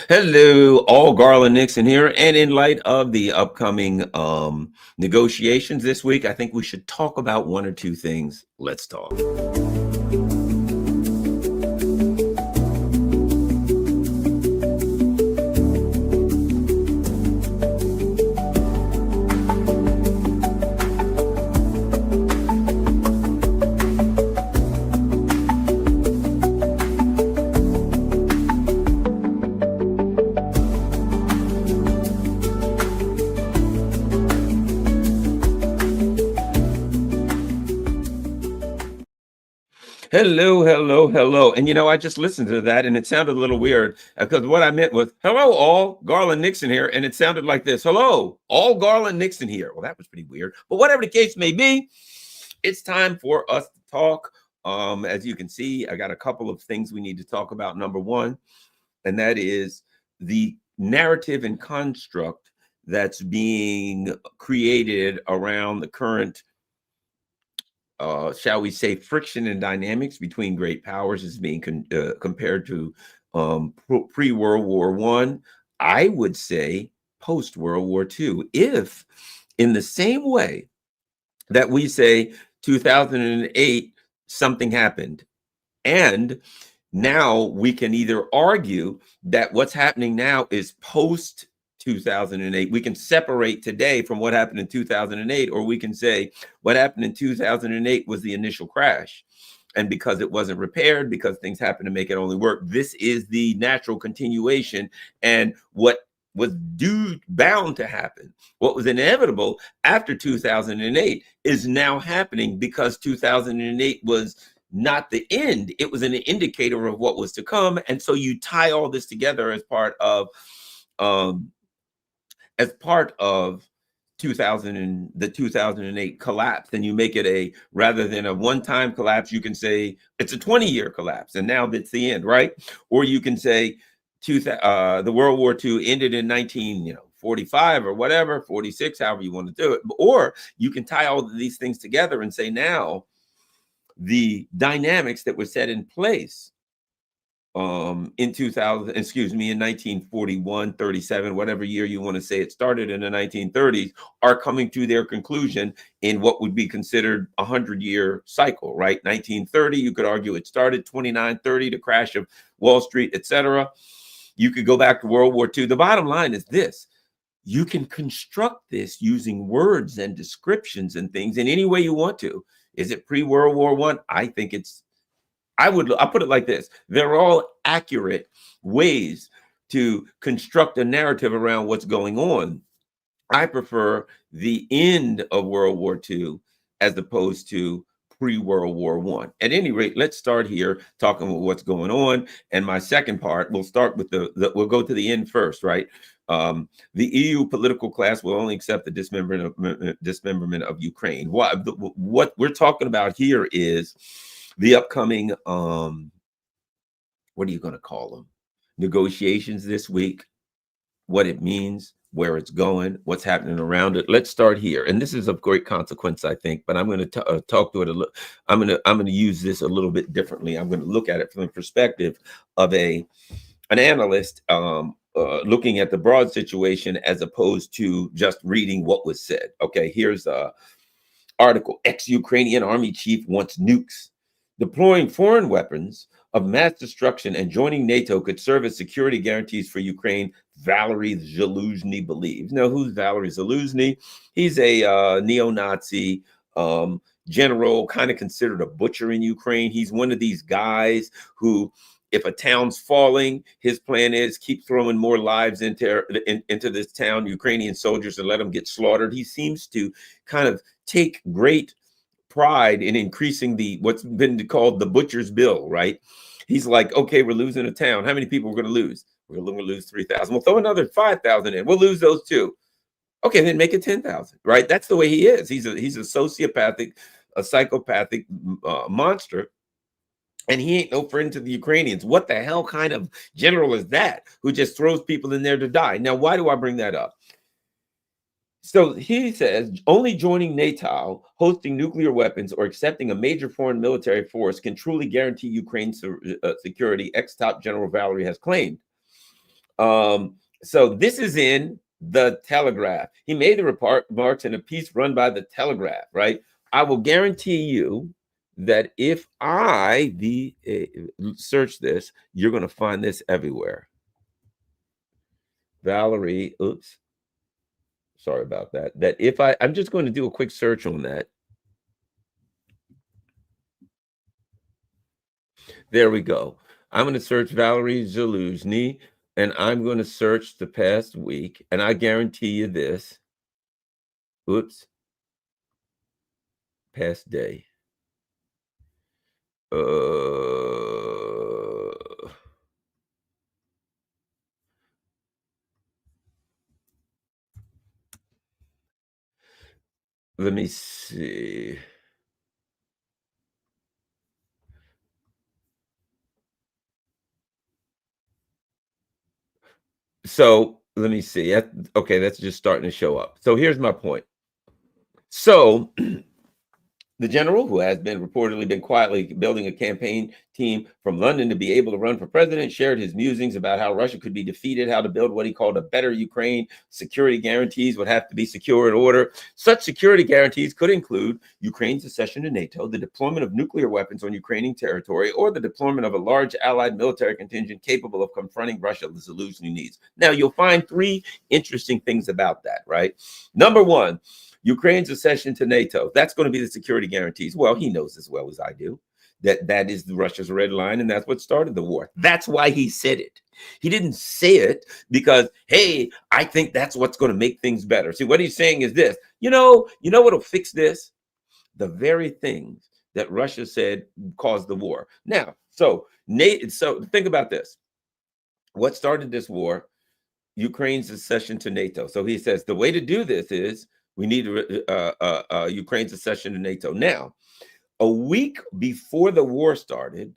Hello, all Garland Nixon here. And in light of the upcoming negotiations this week, I think we should talk about one or two things. Let's talk. Hello, hello, hello. And I just listened to that and it sounded a little weird because what I meant was, hello, all Garland Nixon here. And it sounded like this. Hello, all Garland Nixon here. Well, that was pretty weird. But whatever the case may be, it's time for us to talk. As you can see, I got a couple of things we need to talk about. Number one, and that is the narrative and construct that's being created around the current shall we say, friction and dynamics between great powers is being compared to pre-World War One. I would say post-World War II. If in the same way that we say 2008, something happened, and now we can either argue that what's happening now is post 2008. We can separate today from what happened in 2008, or we can say what happened in 2008 was the initial crash. And because it wasn't repaired, because things happened to make it only work, this is the natural continuation. And what was bound to happen, what was inevitable after 2008 is now happening, because 2008 was not the end. It was an indicator of what was to come. And so you tie all this together as part of 2008 collapse, and you make it rather than a one-time collapse, you can say it's a 20-year collapse, and now that's the end, right? Or you can say the World War II ended in 1945 or whatever, 46, however you want to do it. Or you can tie all of these things together and say now the dynamics that were set in place in 1941, 37, whatever year you want to say it started in the 1930s, are coming to their conclusion in what would be considered a 100-year cycle, right? 1930, you could argue it started. 2930, the crash of Wall Street, etc. You could go back to World War II. The bottom line is this: you can construct this using words and descriptions and things in any way you want to. Is it pre-World War I? I think I'll put it like this: they're all accurate ways to construct a narrative around what's going on. I prefer the end of World War II as opposed to pre-World War I. At any rate, let's start here talking about what's going on. And my second part, we'll start with we'll go to the end first, right? The EU political class will only accept the dismemberment of Ukraine. What we're talking about here is the upcoming, what are you going to call them? Negotiations this week, what it means, where it's going, what's happening around it. Let's start here. And this is of great consequence, I think, but I'm going to talk to it a little. I'm going to use this a little bit differently. I'm going to look at it from the perspective of an analyst looking at the broad situation as opposed to just reading what was said. Okay, here's a article. Ex-Ukrainian army chief wants nukes. Deploying foreign weapons of mass destruction and joining NATO could serve as security guarantees for Ukraine, Valery Zaluzhny believes. Now, who's Valery Zaluzhny? He's a neo-Nazi general, kind of considered a butcher in Ukraine. He's one of these guys who, if a town's falling, his plan is keep throwing more lives into this town, Ukrainian soldiers, and let them get slaughtered. He seems to kind of take great pride in increasing what's been called the butcher's bill, right? He's like, okay, we're losing a town. How many people we're going to lose? We're going to lose 3,000. We'll throw another 5,000 in. We'll lose those too. Okay, then make it 10,000, right? That's the way he is. He's a sociopathic, a psychopathic monster. And he ain't no friend to the Ukrainians. What the hell kind of general is that who just throws people in there to die? Now, why do I bring that up? So he says only joining NATO, hosting nuclear weapons, or accepting a major foreign military force can truly guarantee Ukraine's security, ex-top General Valery has claimed. So this is in the Telegraph. He made the remarks in a piece run by the Telegraph, right? I will guarantee you that if I search this, you're going to find this everywhere. Valerie, oops, sorry about that. That if I'm just going to do a quick search on that. There we go. I'm going to search Valerie Zaluzny, and I'm going to search the past week, and I guarantee you this. Oops. Past day. Let me see. So let me see. Okay, that's just starting to show up. So here's my point. So the general, who has reportedly been quietly building a campaign team from London to be able to run for president, shared his musings about how Russia could be defeated, how to build what he called a better Ukraine. Security guarantees would have to be secure in order. Such security guarantees could include Ukraine's accession to NATO, the deployment of nuclear weapons on Ukrainian territory, or the deployment of a large allied military contingent capable of confronting Russia with the solution needs. Now, you'll find three interesting things about that, right? Number one, Ukraine's accession to NATO. That's going to be the security guarantees. Well, he knows as well as I do that that is Russia's red line, and that's what started the war. That's why he said it. He didn't say it because, hey, I think that's what's going to make things better. See, what he's saying is this. You know what'll fix this? The very things that Russia said caused the war. Now, so think about this. What started this war? Ukraine's accession to NATO. So he says the way to do this is we need Ukraine's accession to NATO. Now, a week before the war started,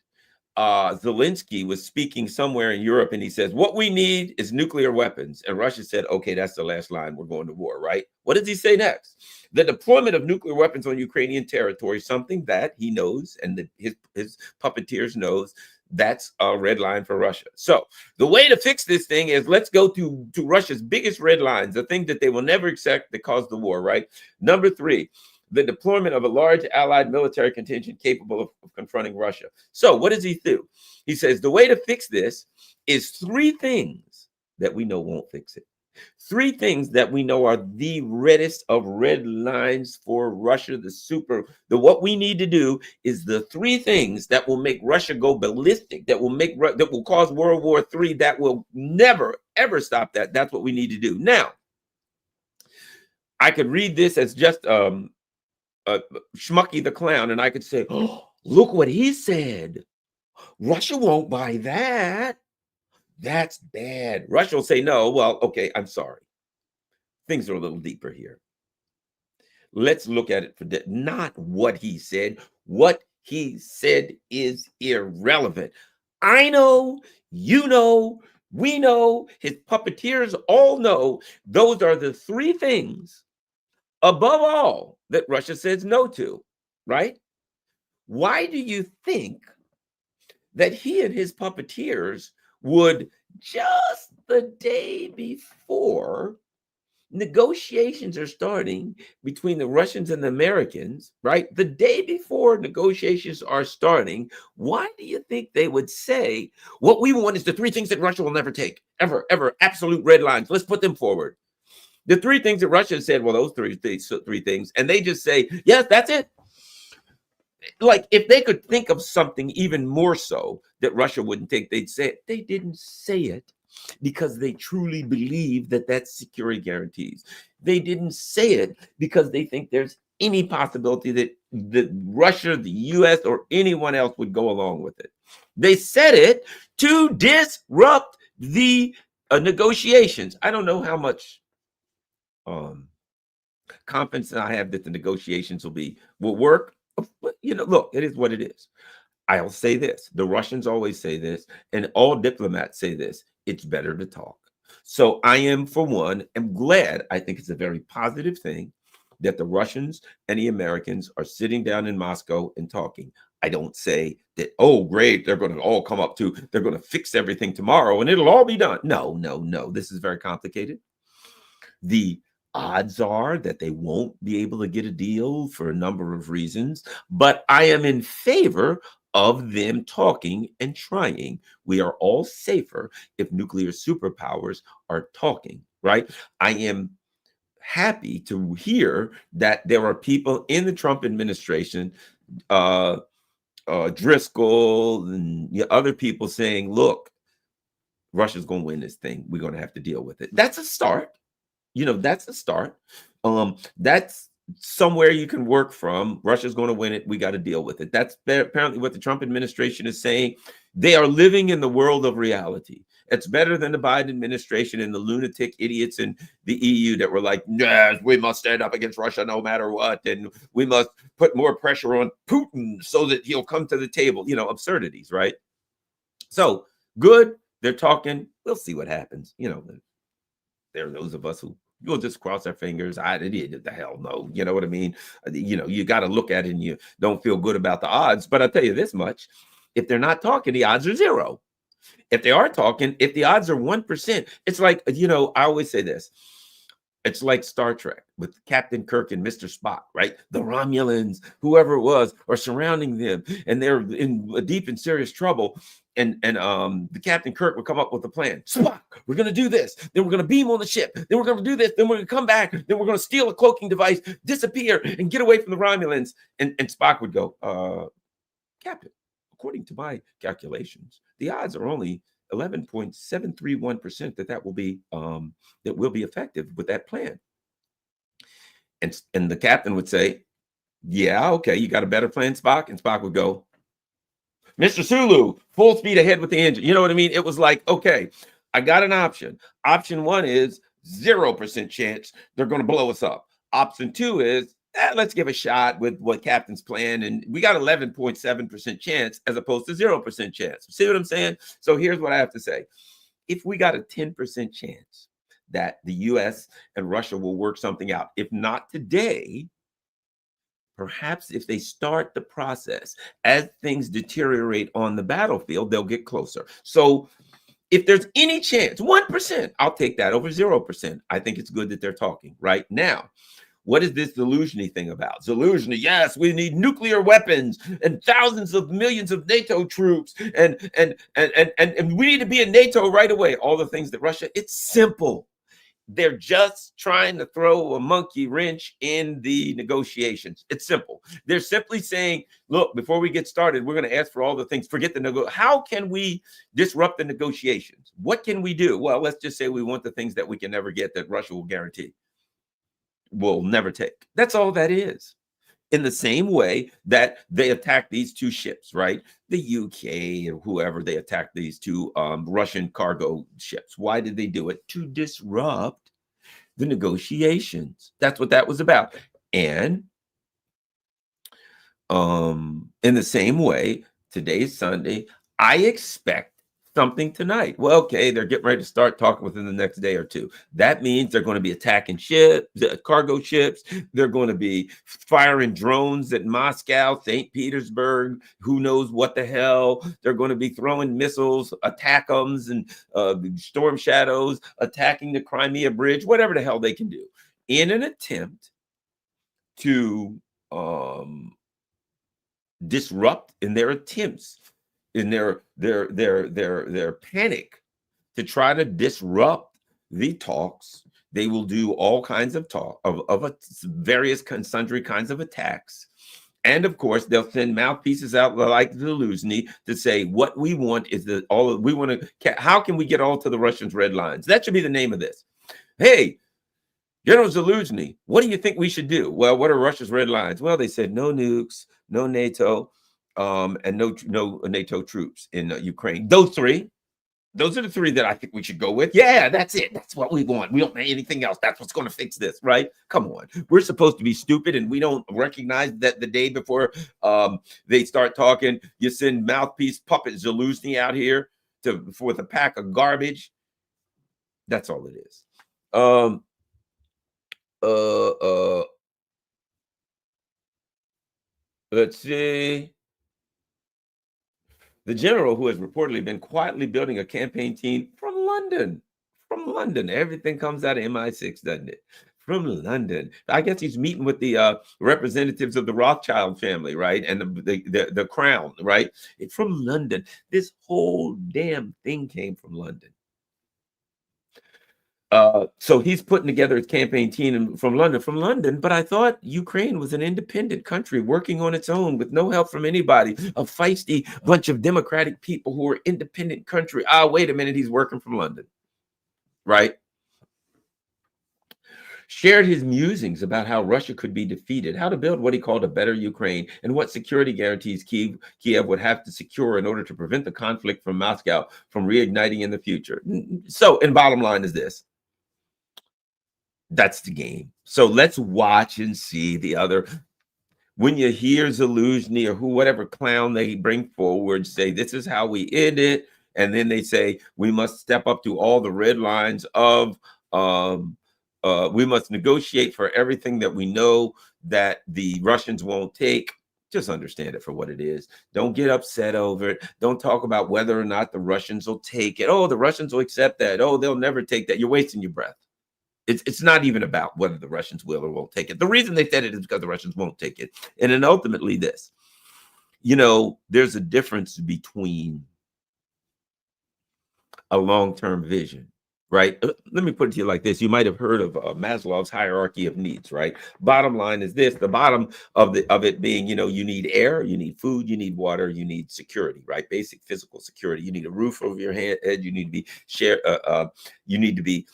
Zelensky was speaking somewhere in Europe, and he says, what we need is nuclear weapons. And Russia said, okay, that's the last line. We're going to war, right? What does he say next? The deployment of nuclear weapons on Ukrainian territory, something that he knows and his puppeteers knows, that's a red line for Russia. So the way to fix this thing is let's go to Russia's biggest red lines, the thing that they will never accept that caused the war, right? Number three, the deployment of a large allied military contingent capable of confronting Russia. So what does he do? He says the way to fix this is three things that we know won't fix it. Three things that we know are the reddest of red lines for Russia. What we need to do is the three things that will make Russia go ballistic, that will cause World War III, that will never, ever stop that. That's what we need to do. Now, I could read this as just Schmucky the Clown, and I could say, oh, look what he said. Russia won't buy that. That's bad. Russia will say no. Well, okay, I'm sorry. Things are a little deeper here. Let's look at it for not what he said. What he said is irrelevant. I know, you know, we know, his puppeteers all know those are the three things above all that Russia says no to, right? Why do you think that he and his puppeteers would, just the day before negotiations are starting between the Russians and the Americans, right? The day before negotiations are starting, why do you think they would say, what we want is the three things that Russia will never take, ever, ever, absolute red lines. Let's put them forward. The three things that Russia said, well, those three things, and they just say, yes, that's it. Like, if they could think of something even more so that Russia wouldn't think, they'd say it. They didn't say it because they truly believe that that's security guarantees. They didn't say it because they think there's any possibility that Russia, the US, or anyone else would go along with it. They said it to disrupt the negotiations. I don't know how much confidence I have that the negotiations will work. But, look, it is what it is. I'll say this. The Russians always say this, and all diplomats say this. It's better to talk. So I am, for one, am glad. I think it's a very positive thing that the Russians and the Americans are sitting down in Moscow and talking. I don't say that, oh, great, they're going to all come up to, they're going to fix everything tomorrow and it'll all be done. No, no, no. This is very complicated. The odds are that they won't be able to get a deal for a number of reasons, but I am in favor of them talking and trying. We are all safer if nuclear superpowers are talking, right? I am happy to hear that there are people in the Trump administration, uh, Driscoll and other people saying, look, Russia's going to win this thing. We're going to have to deal with it. That's a start. That's a start. That's somewhere you can work from. Russia's going to win it. We got to deal with it. That's apparently what the Trump administration is saying. They are living in the world of reality. It's better than the Biden administration and the lunatic idiots in the EU that were like, yes, we must stand up against Russia no matter what. And we must put more pressure on Putin so that he'll come to the table. Absurdities, right? So good. They're talking. We'll see what happens. There are those of us who will just cross our fingers. The hell no. You know what I mean? You got to look at it and you don't feel good about the odds. But I'll tell you this much. If they're not talking, the odds are 0. If they are talking, if the odds are 1%, it's like, I always say this. It's like Star Trek with Captain Kirk and Mr. Spock, right? The Romulans, whoever it was, are surrounding them, and they're in deep and serious trouble. And the Captain Kirk would come up with a plan. Spock, we're going to do this. Then we're going to beam on the ship. Then we're going to do this. Then we're going to come back. Then we're going to steal a cloaking device, disappear, and get away from the Romulans. And Spock would go, Captain, according to my calculations, the odds are only 11.731% that will be effective with that plan. And the captain would say, yeah, okay, you got a better plan, Spock? And Spock would go, Mr. Sulu, full speed ahead with the engine. You know what I mean? It was like, okay, I got an option. Option 1 is 0% chance they're going to blow us up. Option 2 is, let's give a shot with what Captain's plan. And we got 11.7% chance as opposed to 0% chance. See what I'm saying? So here's what I have to say. If we got a 10% chance that the US and Russia will work something out, if not today, perhaps if they start the process, as things deteriorate on the battlefield, they'll get closer. So if there's any chance, 1%, I'll take that over 0%. I think it's good that they're talking right now. What is this Zelensky thing about? Zelensky, yes, we need nuclear weapons and thousands of millions of NATO troops, and we need to be in NATO right away. All the things that Russia, it's simple. They're just trying to throw a monkey wrench in the negotiations. It's simple. They're simply saying, look, before we get started, we're going to ask for all the things. Forget the how can we disrupt the negotiations? What can we do? Well, let's just say we want the things that we can never get that Russia will guarantee. Will never take. That's all that is. In the same way that they attacked these 2 ships, right? The UK or whoever, they attacked these 2 Russian cargo ships. Why did they do it? To disrupt the negotiations. That's what that was about. And in the same way, today's Sunday, I expect something tonight. Well, okay, they're getting ready to start talking within the next day or 2. That means they're going to be attacking ships, cargo ships. They're going to be firing drones at Moscow, St. Petersburg, who knows what the hell. They're going to be throwing missiles, attackums and storm shadows, attacking the Crimea Bridge, whatever the hell they can do in an attempt to disrupt in their attempts, in their panic to try to disrupt the talks. They will do all kinds of various sundry kinds of attacks. And of course, they'll send mouthpieces out like Zelensky to say, what we want is how can we get all to the Russians' red lines? That should be the name of this. Hey, General Zelensky, what do you think we should do? Well, what are Russia's red lines? Well, they said no nukes, no NATO, and no NATO troops in Ukraine. Those are the 3 that I think we should go with. Yeah, that's it. That's what we want. We don't need anything else. That's what's going to fix this, right? Come on. We're supposed to be stupid, and we don't recognize that the day before they start talking, you send mouthpiece puppet Zelensky out here with a pack of garbage. That's all it is. Let's see. The general, who has reportedly been quietly building a campaign team from London. From London. Everything comes out of MI6, doesn't it? From London. I guess he's meeting with the representatives of the Rothschild family, right? And the crown, right? It's from London. This whole damn thing came from London. So he's putting together his campaign team from London. But I thought Ukraine was an independent country working on its own with no help from anybody, a feisty bunch of democratic people who are independent country. Ah, wait a minute, he's working from London, right? Shared his musings about how Russia could be defeated, how to build what he called a better Ukraine, and what security guarantees Kiev would have to secure in order to prevent the conflict from Moscow from reigniting in the future. So, and bottom line is this. That's the game. So let's watch and see the other. When you hear Zelensky or whatever clown they bring forward say, this is how we end it. And then they say, we must step up to all the red lines of, we must negotiate for everything that we know that the Russians won't take. Just understand it for what it is. Don't get upset over it. Don't talk about whether or not the Russians will take it. Oh, the Russians will accept that. Oh, they'll never take that. You're wasting your breath. It's not even about whether the Russians will or won't take it. The reason they said it is because the Russians won't take it. And then ultimately this, there's a difference between a long-term vision, right? Let me put it to you like this. You might have heard of Maslow's hierarchy of needs, right? Bottom line is this, the bottom of it being, you need air, you need food, you need water, you need security, right? Basic physical security. You need a roof over your head, you need to be you need to be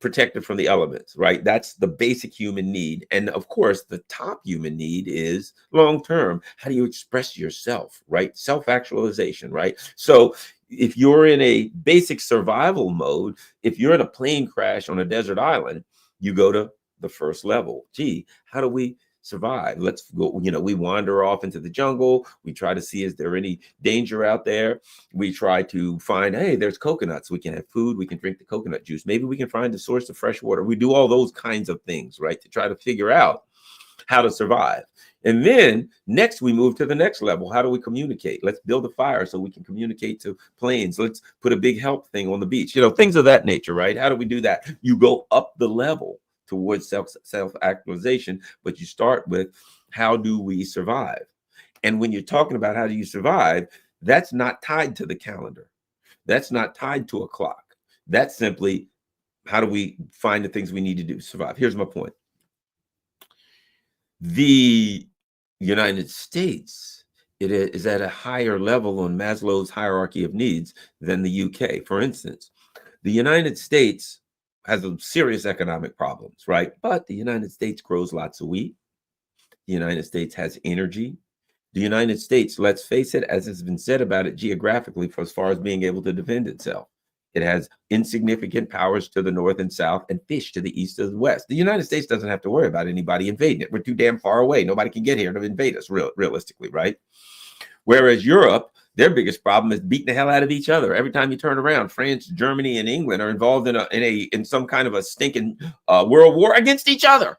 protected from the elements, right? That's the basic human need. And of course, the top human need is long-term. How do you express yourself, right? Self-actualization, right? So if you're in a basic survival mode, if you're in a plane crash on a desert island, you go to the first level. Gee, how do we survive? Let's go, we wander off into the jungle. We try to see, is there any danger out there? We try to find, hey, there's coconuts. We can have food. We can drink the coconut juice. Maybe we can find a source of fresh water. We do all those kinds of things, right? To try to figure out how to survive. And then next we move to the next level. How do we communicate? Let's build a fire so we can communicate to planes. Let's put a big help thing on the beach, things of that nature, right? How do we do that? You go up the level towards self-actualization, but you start with, how do we survive? And when you're talking about how do you survive, that's not tied to the calendar. That's not tied to a clock. That's simply, how do we find the things we need to do to survive? Here's my point. The United States, it is at a higher level on Maslow's hierarchy of needs than the UK. For instance, the United States has some serious economic problems, right? But the United States grows lots of wheat. The United States has energy. The United States, let's face it, as has been said about it geographically, for as far as being able to defend itself, it has insignificant powers to the north and south and fish to the east and the west. The United States doesn't have to worry about anybody invading it. We're too damn far away. Nobody can get here to invade us, realistically, right? Whereas Europe, their biggest problem is beating the hell out of each other. Every time you turn around, France, Germany, and England are involved in some kind of a stinking world war against each other.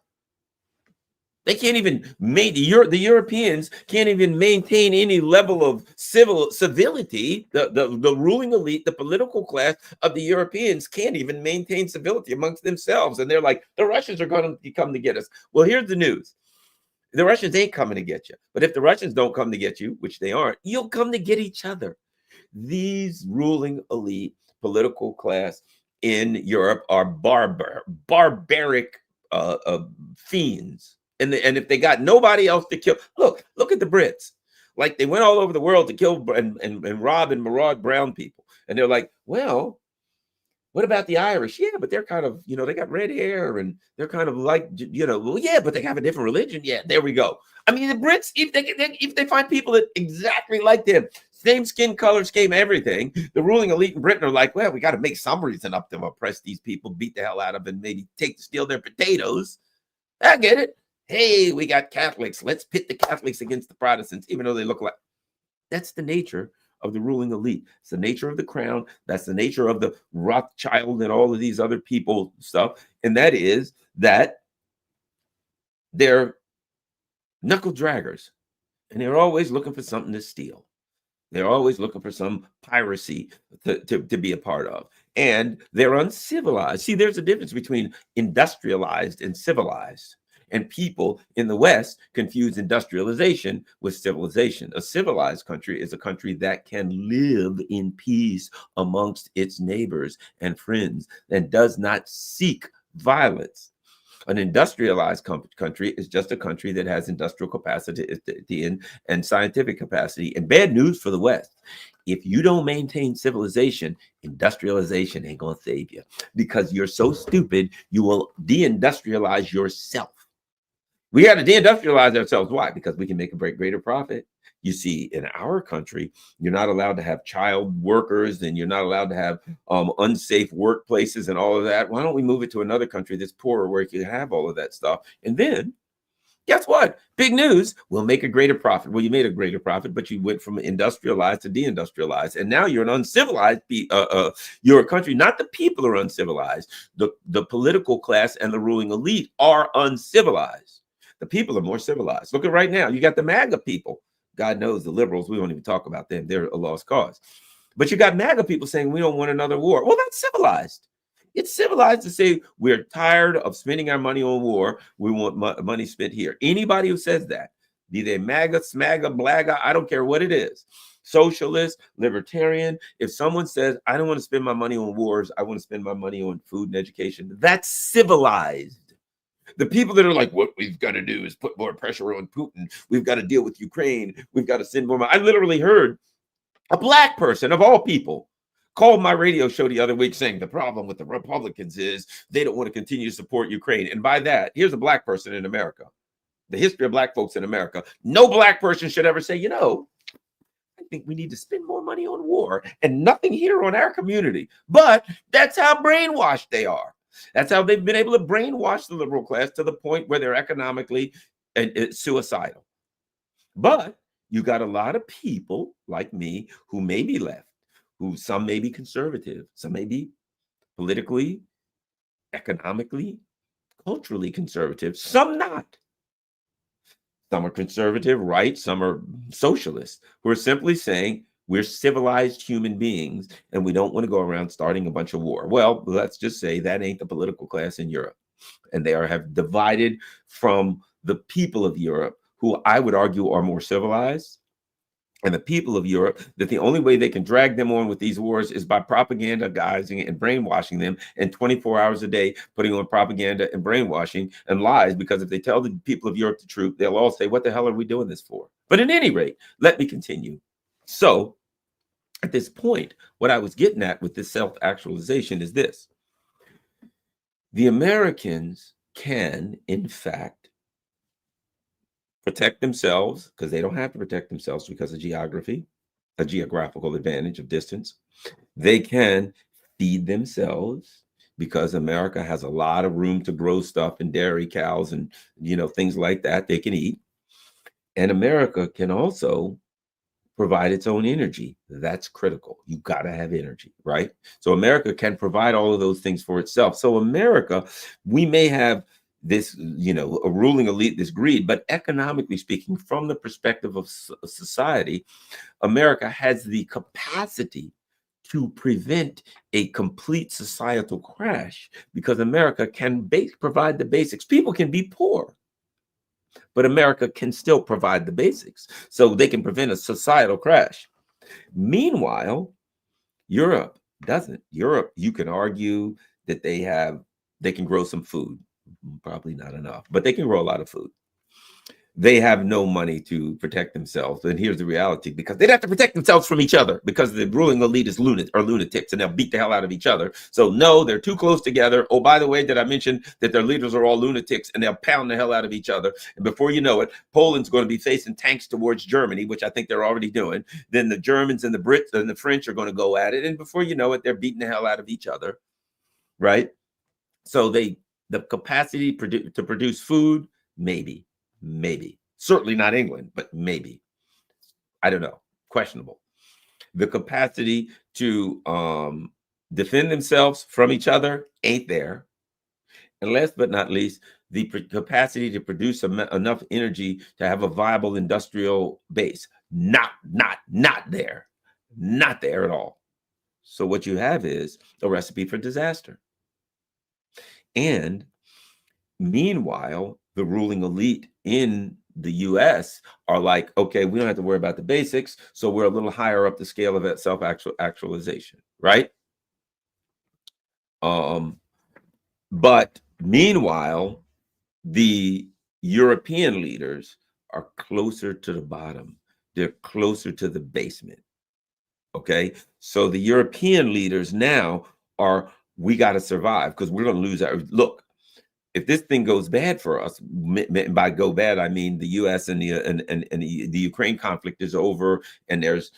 They can't even the Europeans can't even maintain any level of civility. The ruling elite, the political class of the Europeans can't even maintain civility amongst themselves. And they're like, the Russians are going to come to get us. Well, here's the news. The Russians ain't coming to get you. But if the Russians don't come to get you, which they aren't, you'll come to get each other. These ruling elite political class in Europe are barbaric fiends. And if they got nobody else to kill, look at the Brits. Like, they went all over the world to kill and rob and maraud brown people. And they're like, well, what about the Irish? Yeah, but they're kind of, they got red hair and they're kind of like, well, yeah, but they have a different religion. Yeah, there we go. I mean, the Brits, if they find people that exactly like them, same skin color, same everything, the ruling elite in Britain are like, well, we got to make some reason up to oppress these people, beat the hell out of them, and maybe steal their potatoes. I get it. Hey, we got Catholics. Let's pit the Catholics against the Protestants, even though they look like. That's the nature of the ruling elite. It's the nature of the crown. That's the nature of the Rothschild and all of these other people stuff. And that is that they're knuckle draggers. and they're always looking for something to steal. They're always looking for some piracy to be a part of. And they're uncivilized. See, there's a difference between industrialized and civilized. And people in the West confuse industrialization with civilization. A civilized country is a country that can live in peace amongst its neighbors and friends and does not seek violence. An industrialized country is just a country that has industrial capacity and scientific capacity. And bad news for the West. If you don't maintain civilization, industrialization ain't going to save you because you're so stupid, you will deindustrialize yourself. We got to deindustrialize ourselves. Why? Because we can make a greater profit. You see, in our country, you're not allowed to have child workers and you're not allowed to have unsafe workplaces and all of that. Why don't we move it to another country that's poorer where you can have all of that stuff? And then guess what? Big news. We'll make a greater profit. Well, you made a greater profit, but you went from industrialized to deindustrialized. And now you're an uncivilized, you're a country, not the people are uncivilized. The political class and the ruling elite are uncivilized. The people are more civilized. Look at right now. You got the MAGA people. God knows the liberals, we won't even talk about them. They're a lost cause. But you got MAGA people saying we don't want another war. Well, that's civilized. It's civilized to say we're tired of spending our money on war. We want money spent here. Anybody who says that, be they MAGA, SMAGA, BLAGA, I don't care what it is, socialist, libertarian, if someone says, I don't want to spend my money on wars, I want to spend my money on food and education, that's civilized. The people that are like, what we've got to do is put more pressure on Putin. We've got to deal with Ukraine. We've got to send more money. I literally heard a black person of all people called my radio show the other week saying the problem with the Republicans is they don't want to continue to support Ukraine. And by that, here's a black person in America, the history of black folks in America. No black person should ever say, I think we need to spend more money on war and nothing here on our community. But that's how brainwashed they are. That's how they've been able to brainwash the liberal class to the point where they're economically suicidal. But you got a lot of people like me who may be left, who some may be conservative, some may be politically, economically, culturally conservative, some not. Some are conservative, right? Some are socialists who are simply saying we're civilized human beings and we don't want to go around starting a bunch of war. Well, let's just say that ain't the political class in Europe. And they have divided from the people of Europe, who I would argue are more civilized, and the people of Europe, that the only way they can drag them on with these wars is by propagandizing and brainwashing them, and 24 hours a day putting on propaganda and brainwashing and lies, because if they tell the people of Europe the truth, they'll all say, what the hell are we doing this for? But at any rate, let me continue. So at this point, what I was getting at with this self-actualization is this. The Americans can, in fact, protect themselves, because they don't have to protect themselves because of geography, a geographical advantage of distance. They can feed themselves because America has a lot of room to grow stuff and dairy cows and, things like that they can eat. And America can also provide its own energy. That's critical. You got to have energy, right? So America can provide all of those things for itself. So America, we may have this, a ruling elite, this greed, but economically speaking, from the perspective of society, America has the capacity to prevent a complete societal crash because America can provide the basics. People can be poor, but America can still provide the basics, so they can prevent a societal crash. Meanwhile, Europe doesn't. Europe, you can argue that they can grow some food, probably not enough, but they can grow a lot of food. They have no money to protect themselves. And here's the reality, because they'd have to protect themselves from each other because the ruling elite is lunatics and they'll beat the hell out of each other. So no, they're too close together. Oh, by the way, did I mention that their leaders are all lunatics and they'll pound the hell out of each other? And before you know it, Poland's going to be facing tanks towards Germany, which I think they're already doing. Then the Germans and the Brits and the French are going to go at it. And before you know it, they're beating the hell out of each other, right? So the capacity to produce food, maybe. Certainly not England, but maybe. I don't know. Questionable. The capacity to defend themselves from each other ain't there. And last but not least, the capacity to produce enough energy to have a viable industrial base. Not there. Not there at all. So what you have is a recipe for disaster. And meanwhile, the ruling elite in the US are like, okay, we don't have to worry about the basics, so we're a little higher up the scale of self-actualization, right? But meanwhile, the European leaders are closer to the bottom. They're closer to the basement. Okay. So the European leaders now are, we got to survive because we're going to lose our look. If this thing goes bad for us, by go bad, I mean the U.S. and the Ukraine conflict is over, and there's,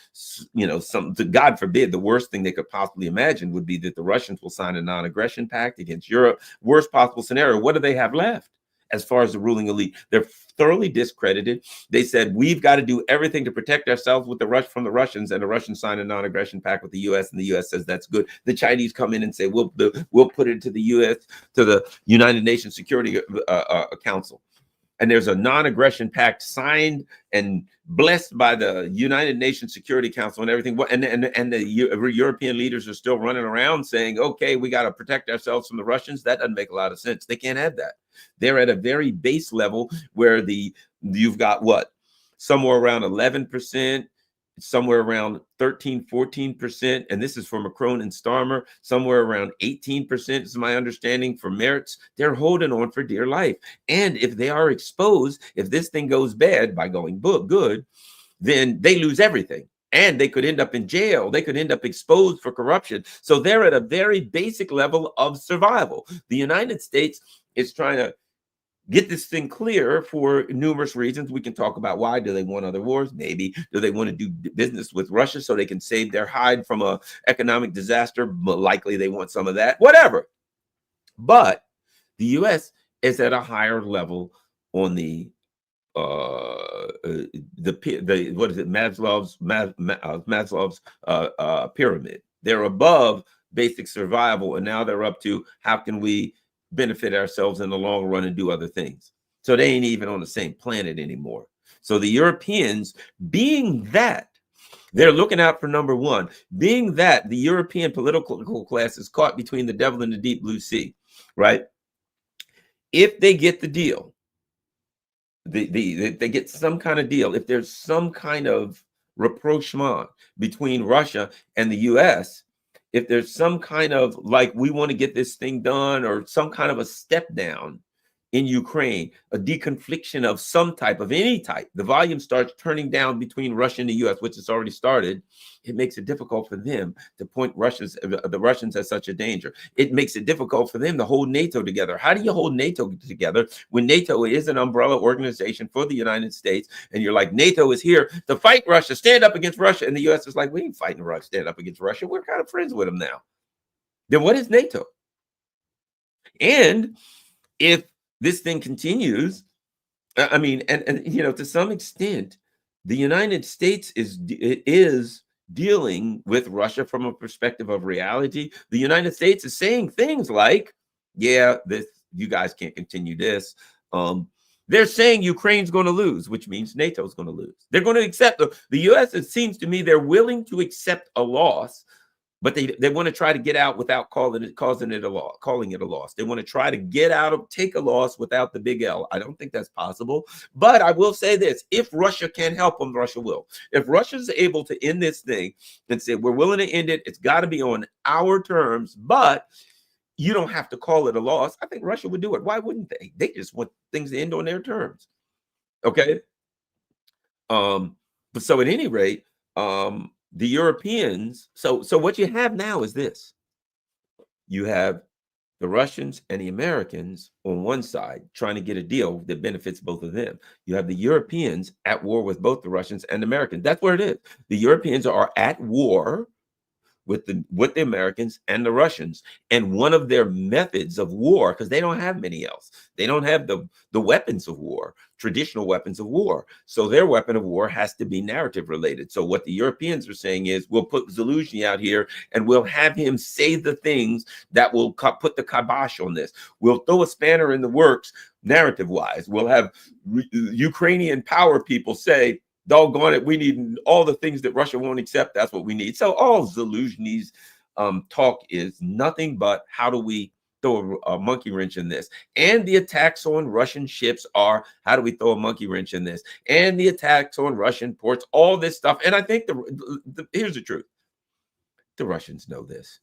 you know, some, God forbid, the worst thing they could possibly imagine would be that the Russians will sign a non-aggression pact against Europe. Worst possible scenario. What do they have left? As far as the ruling elite, they're thoroughly discredited. They said, we've got to do everything to protect ourselves with from the Russians, and the Russians sign a non-aggression pact with the U.S., and the U.S. says that's good. The Chinese come in and say, we'll put it to the U.S., to the United Nations Security Council. And there's a non-aggression pact signed and blessed by the United Nations Security Council and everything. And the European leaders are still running around saying, okay, we got to protect ourselves from the Russians. That doesn't make a lot of sense. They can't have that. They're at a very base level where you've got what? Somewhere around 11%, somewhere around 13, 14%. And this is for Macron and Starmer, somewhere around 18% is my understanding for Merz. They're holding on for dear life. And if they are exposed, if this thing goes bad by going good, then they lose everything. And they could end up in jail. They could end up exposed for corruption. So they're at a very basic level of survival. The United States is trying to get this thing clear for numerous reasons. We can talk about why. Do they want other wars? Maybe. Do they want to do business with Russia so they can save their hide from an economic disaster? Likely they want some of that. Whatever. But the U.S. is at a higher level on the what is it, Maslow's pyramid. They're above basic survival, and now they're up to how can we benefit ourselves in the long run and do other things. So they ain't even on the same planet anymore. So the Europeans, being that they're looking out for number one, being that the European political class is caught between the devil and the deep blue sea, right? If they get the deal, they get some kind of deal, if there's some kind of rapprochement between Russia and the US, if there's some kind of like, we want to get this thing done, or some kind of a step down in Ukraine, a deconfliction of some type, of any type, the volume starts turning down between Russia and the US, which has already started. It makes it difficult for them to point the Russians as such a danger. It makes it difficult for them to hold NATO together. How do you hold NATO together when NATO is an umbrella organization for the United States? And you're like, NATO is here to fight Russia, stand up against Russia. And the US is like, we ain't fighting Russia, stand up against Russia. We're kind of friends with them now. Then what is NATO? And if this thing continues, I mean, and you know, to some extent, the United States is dealing with Russia from a perspective of reality. The United States is saying things like, yeah, you guys can't continue this. They're saying Ukraine's going to lose, which means NATO's going to lose. They're going to accept the US. It seems to me they're willing to accept a loss, but they want to try to get out without calling it a loss. They want to try to get out take a loss without the big L. I don't think that's possible. But I will say this: if Russia can help them, Russia will. If Russia's able to end this thing and say, we're willing to end it, it's got to be on our terms, but you don't have to call it a loss, I think Russia would do it. Why wouldn't they? They just want things to end on their terms. Okay. But so at any rate, the Europeans, so what you have now is this. You have the Russians and the Americans on one side trying to get a deal that benefits both of them. You have the Europeans at war with both the Russians and the Americans. That's where it is. The Europeans are at war with the Americans and the Russians. And one of their methods of war, because they don't have many else, they don't have the weapons of war, traditional weapons of war. So their weapon of war has to be narrative related. So what the Europeans are saying is, we'll put Zelensky out here and we'll have him say the things that will put the kibosh on this. We'll throw a spanner in the works narrative wise. We'll have Ukrainian power people say, doggone it, we need all the things that Russia won't accept. That's what we need. So all Zelensky's talk is nothing but how do we throw a monkey wrench in this? And the attacks on Russian ships are how do we throw a monkey wrench in this? And the attacks on Russian ports, all this stuff. And I think here's the truth. The Russians know this.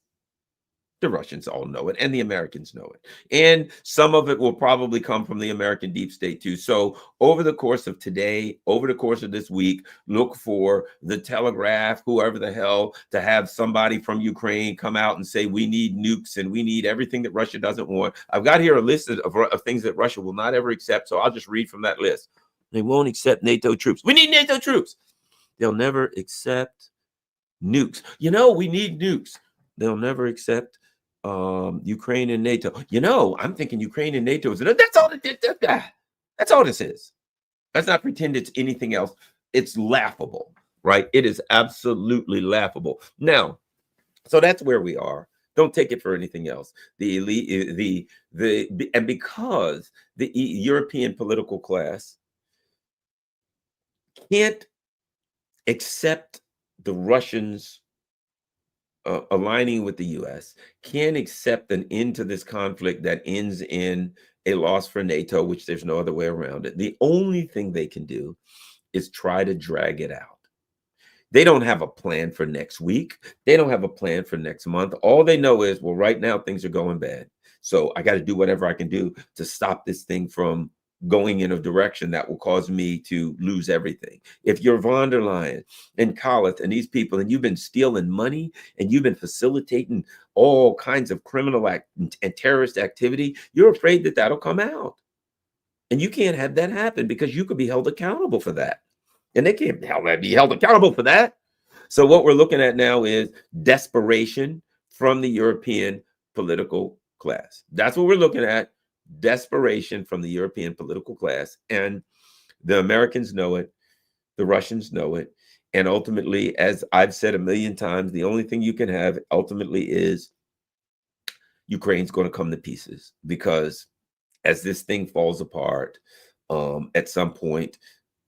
The Russians all know it, and the Americans know it. And some of it will probably come from the American deep state too. So over the course of today, over the course of this week, look for the Telegraph, whoever the hell, to have somebody from Ukraine come out and say, we need nukes and we need everything that Russia doesn't want. I've got here a list of things that Russia will not ever accept. So I'll just read from that list. They won't accept NATO troops. We need NATO troops. They'll never accept nukes. You know, we need nukes. They'll never accept Ukraine and NATO. You know, I'm thinking Ukraine and NATO is that's all that's all this is. Let's not pretend it's anything else. It's laughable, right? It is absolutely laughable. Now, so that's where we are. Don't take it for anything else. The elite, and because the European political class can't accept the Russians aligning with the U.S., can accept an end to this conflict that ends in a loss for NATO, which there's no other way around it. The only thing they can do is try to drag it out. They don't have a plan for next week. They don't have a plan for next month. All they know is, well, right now things are going bad. So I got to do whatever I can do to stop this thing from going in a direction that will cause me to lose everything. If you're von der Leyen and Collins and these people, and you've been stealing money and you've been facilitating all kinds of criminal and terrorist activity, you're afraid that that'll come out. And you can't have that happen because you could be held accountable for that. And they can't be held accountable for that. So what we're looking at now is desperation from the European political class. That's what we're looking at. Desperation from the European political class, and the Americans know it, the Russians know it, and ultimately, as I've said a million times, the only thing you can have ultimately is Ukraine's going to come to pieces, because as this thing falls apart, at some point,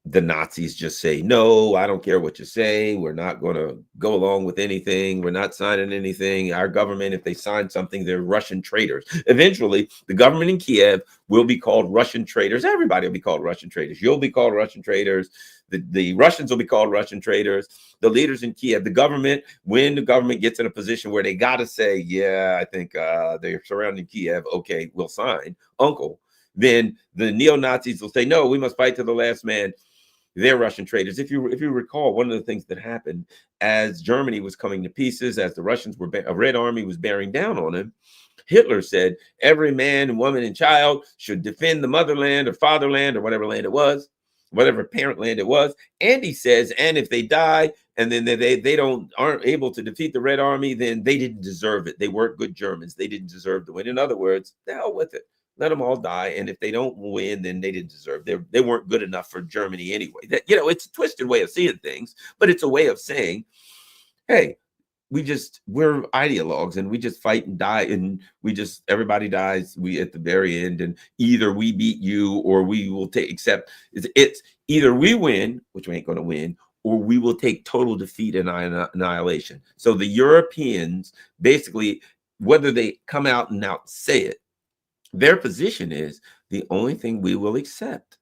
the Nazis just say, no, I don't care what you say. We're not going to go along with anything. We're not signing anything. Our government, if they sign something, they're Russian traitors. Eventually, the government in Kiev will be called Russian traitors. Everybody will be called Russian traitors. You'll be called Russian traitors. The Russians will be called Russian traitors. The leaders in Kiev, the government, when the government gets in a position where they got to say, yeah, I think they're surrounding Kiev. Okay, we'll sign, uncle. Then the neo-Nazis will say, no, we must fight to the last man. They're Russian traitors. If you recall, one of the things that happened as Germany was coming to pieces, as the Russians were, a Red Army was bearing down on him, Hitler said, every man, woman, and child should defend the motherland or fatherland or whatever land it was, whatever parent land it was. And he says, and if they die and then they aren't able to defeat the Red Army, then they didn't deserve it. They weren't good Germans. They didn't deserve to win. In other words, the hell with it. Let them all die, and if they don't win, then they didn't deserve. They weren't good enough for Germany anyway. That, you know, it's a twisted way of seeing things, but it's a way of saying, hey, we're ideologues, and we just fight and die, and everybody dies. We at the very end, and either we beat you or we will except it's either we win, which we ain't going to win, or we will take total defeat and annihilation. So the Europeans, basically, whether they come out and say it, their position is the only thing we will accept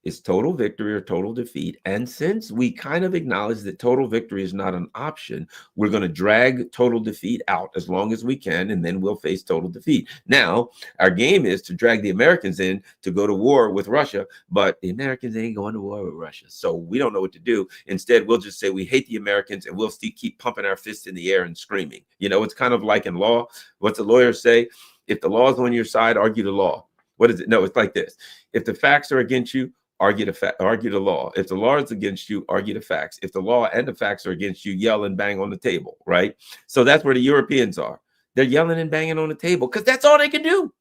is total victory or total defeat. And since we kind of acknowledge that total victory is not an option, we're going to drag total defeat out as long as we can, and then we'll face total defeat. Now, our game is to drag the Americans in to go to war with Russia, but the Americans ain't going to war with Russia. So we don't know what to do. Instead, we'll just say we hate the Americans, and we'll keep pumping our fists in the air and screaming. You know, it's kind of like in law. What's the lawyers say? If the law is on your side, argue the law. What is it? No, it's like this. If the facts are against you, argue the law. If the law is against you, argue the facts. If the law and the facts are against you, yell and bang on the table, right? So that's where the Europeans are. They're yelling and banging on the table because that's all they can do.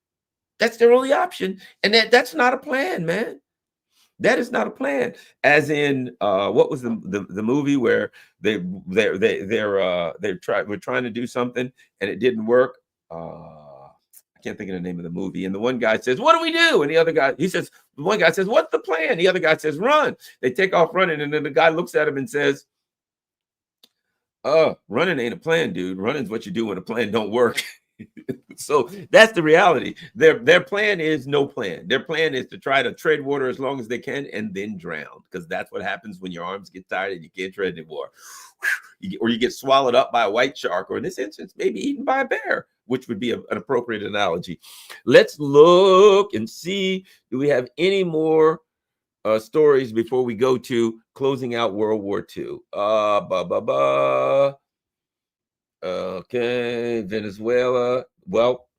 That's their only option. And that's not a plan, man. That is not a plan. As in, what was the movie where we're trying to do something and it didn't work? I can't think of the name of the movie. And the one guy says, "What do we do?" And the other guy, the one guy says, "What's the plan?" The other guy says, "Run." They take off running, and then the guy looks at him and says, running ain't a plan, dude. Running's what you do when a plan don't work." So that's the reality. Their plan is no plan. Their plan is to try to tread water as long as they can and then drown, because that's what happens when your arms get tired and you can't tread anymore. Or you get swallowed up by a white shark, or in this instance, maybe eaten by a bear, which would be an appropriate analogy. Let's look and see, do we have any more stories before we go to closing out World War II? Okay, Venezuela. Well,